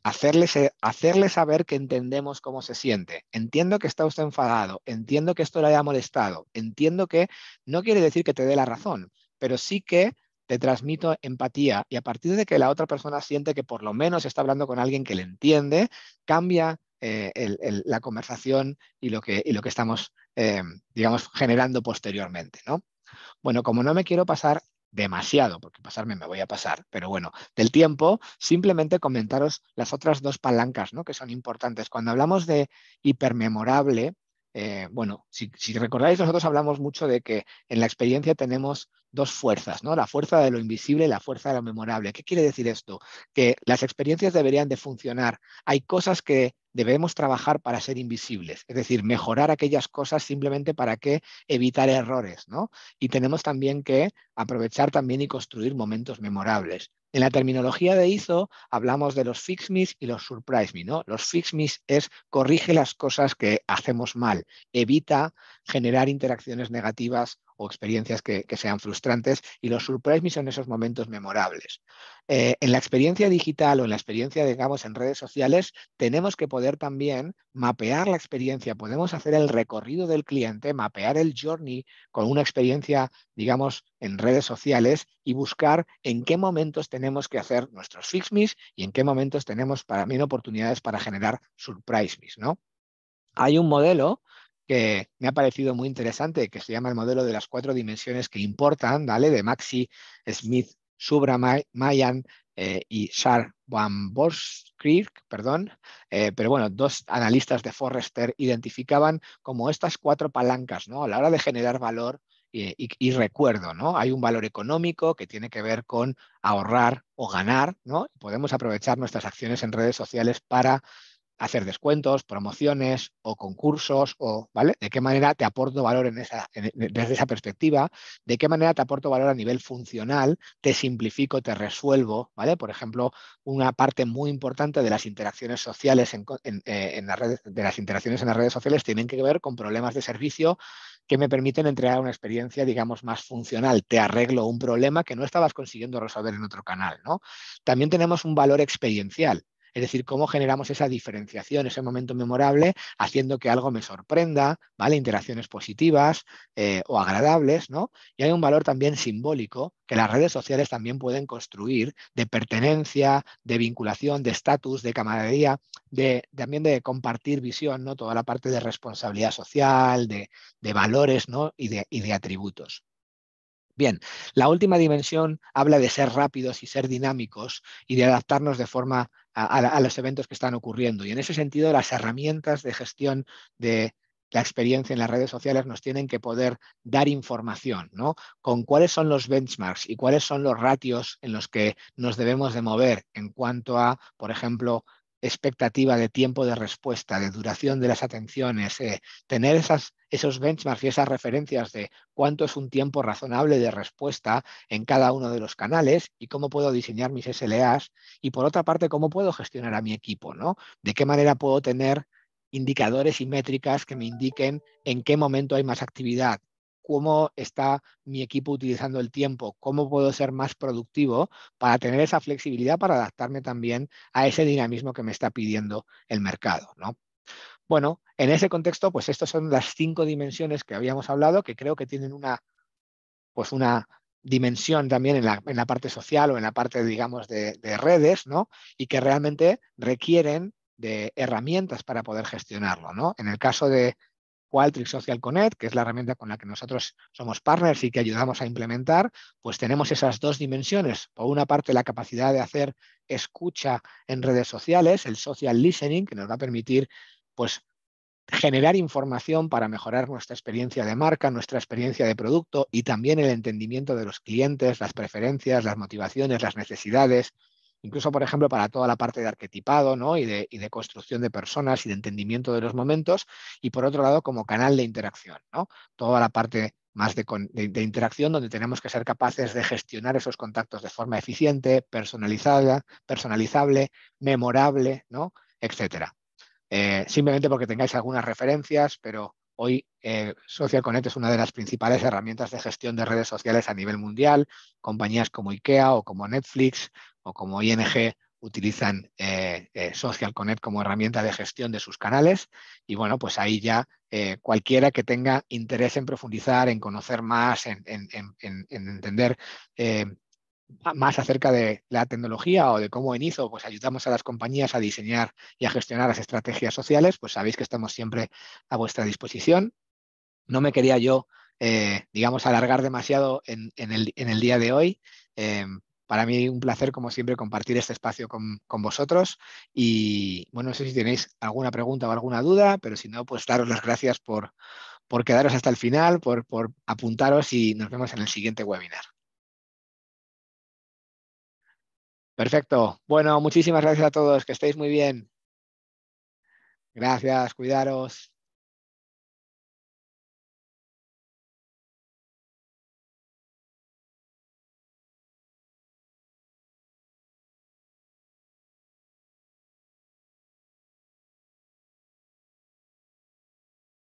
hacerle saber que entendemos cómo se siente. Entiendo que está usted enfadado, entiendo que esto le haya molestado, entiendo que no quiere decir que te dé la razón, pero sí que te transmito empatía y a partir de que la otra persona siente que por lo menos está hablando con alguien que le entiende, cambia la conversación y lo que estamos digamos, generando posteriormente, ¿no? Bueno, como no me quiero pasar demasiado, porque pasarme me voy a pasar, pero bueno, del tiempo, simplemente comentaros las otras 2 palancas, ¿no? Que son importantes. Cuando hablamos de hipermemorable, bueno, si recordáis, nosotros hablamos mucho de que en la experiencia tenemos 2 fuerzas, ¿no? La fuerza de lo invisible y la fuerza de lo memorable. ¿Qué quiere decir esto? Que las experiencias deberían de funcionar. Hay cosas que debemos trabajar para ser invisibles, es decir, mejorar aquellas cosas simplemente para que evitar errores, ¿no? Y tenemos también que aprovechar también y construir momentos memorables. En la terminología de ISO hablamos de los fix me y los surprise me, ¿no? Los fix me es corrige las cosas que hacemos mal, evita generar interacciones negativas o experiencias que sean frustrantes y los surprise me son esos momentos memorables. En la experiencia digital o en la experiencia, digamos, en redes sociales, tenemos que poder también mapear la experiencia, podemos hacer el recorrido del cliente, mapear el journey con una experiencia, digamos, en redes sociales y buscar en qué momentos tenemos que hacer nuestros fix me y en qué momentos tenemos para mí oportunidades para generar surprise me, ¿no? Hay un modelo que me ha parecido muy interesante, que se llama el modelo de las 4 dimensiones que importan, ¿vale? De Maxi Smith Subramayan y Shar Van Boskirk, perdón. Pero bueno, 2 analistas de Forrester identificaban como estas 4 palancas, ¿no? A la hora de generar valor y recuerdo, ¿no? Hay un valor económico que tiene que ver con ahorrar o ganar, ¿no? Podemos aprovechar nuestras acciones en redes sociales para hacer descuentos, promociones o concursos, o, ¿vale? ¿De qué manera te aporto valor desde esa perspectiva? ¿De qué manera te aporto valor a nivel funcional? Te simplifico, te resuelvo, ¿vale? Por ejemplo, una parte muy importante de las interacciones sociales en las redes, de las interacciones en las redes sociales tienen que ver con problemas de servicio que me permiten entregar una experiencia, digamos, más funcional. Te arreglo un problema que no estabas consiguiendo resolver en otro canal, ¿no? También tenemos un valor experiencial. Es decir, cómo generamos esa diferenciación, ese momento memorable, haciendo que algo me sorprenda, ¿vale? Interacciones positivas o agradables, ¿no? Y hay un valor también simbólico que las redes sociales también pueden construir de pertenencia, de vinculación, de estatus, de camaradería, también de compartir visión, ¿no? Toda la parte de responsabilidad social, de valores, ¿no? y de atributos. Bien, la última dimensión habla de ser rápidos y ser dinámicos y de adaptarnos de forma a los eventos que están ocurriendo. Y en ese sentido, las herramientas de gestión de la experiencia en las redes sociales nos tienen que poder dar información, ¿no? Con cuáles son los benchmarks y cuáles son los ratios en los que nos debemos de mover en cuanto a, por ejemplo, expectativa de tiempo de respuesta, de duración de las atenciones, tener esos benchmarks y esas referencias de cuánto es un tiempo razonable de respuesta en cada uno de los canales y cómo puedo diseñar mis SLAs y por otra parte cómo puedo gestionar a mi equipo, ¿no? De qué manera puedo tener indicadores y métricas que me indiquen en qué momento hay más actividad, cómo está mi equipo utilizando el tiempo, cómo puedo ser más productivo para tener esa flexibilidad para adaptarme también a ese dinamismo que me está pidiendo el mercado, ¿no? Bueno, en ese contexto, pues estas son las 5 dimensiones que habíamos hablado, que creo que tienen una dimensión también en la parte social o en la parte, digamos, de redes, ¿no? Y que realmente requieren de herramientas para poder gestionarlo, ¿no? En el caso de Qualtrics Social Connect, que es la herramienta con la que nosotros somos partners y que ayudamos a implementar, pues tenemos esas dos dimensiones. Por una parte, la capacidad de hacer escucha en redes sociales, el social listening, que nos va a permitir pues, generar información para mejorar nuestra experiencia de marca, nuestra experiencia de producto y también el entendimiento de los clientes, las preferencias, las motivaciones, las necesidades, incluso, por ejemplo, para toda la parte de arquetipado, ¿no? y de construcción de personas y de entendimiento de los momentos, y por otro lado, como canal de interacción, ¿no? Toda la parte más de interacción donde tenemos que ser capaces de gestionar esos contactos de forma eficiente, personalizada, personalizable, memorable, ¿no? etcétera. Simplemente porque tengáis algunas referencias, pero hoy Social Connect es una de las principales herramientas de gestión de redes sociales a nivel mundial. Compañías como IKEA o como Netflix o como ING utilizan Social Connect como herramienta de gestión de sus canales y bueno, pues ahí ya cualquiera que tenga interés en profundizar, en conocer más, en entender más acerca de la tecnología o de cómo en IZO pues ayudamos a las compañías a diseñar y a gestionar las estrategias sociales, pues sabéis que estamos siempre a vuestra disposición. No me quería yo, digamos, alargar demasiado en el día de hoy. Para mí un placer, como siempre, compartir este espacio con vosotros. Y bueno, no sé si tenéis alguna pregunta o alguna duda, pero si no, pues daros las gracias por quedaros hasta el final, por apuntaros y nos vemos en el siguiente webinar. Perfecto. Bueno, muchísimas gracias a todos. Que estéis muy bien. Gracias. Cuidaros.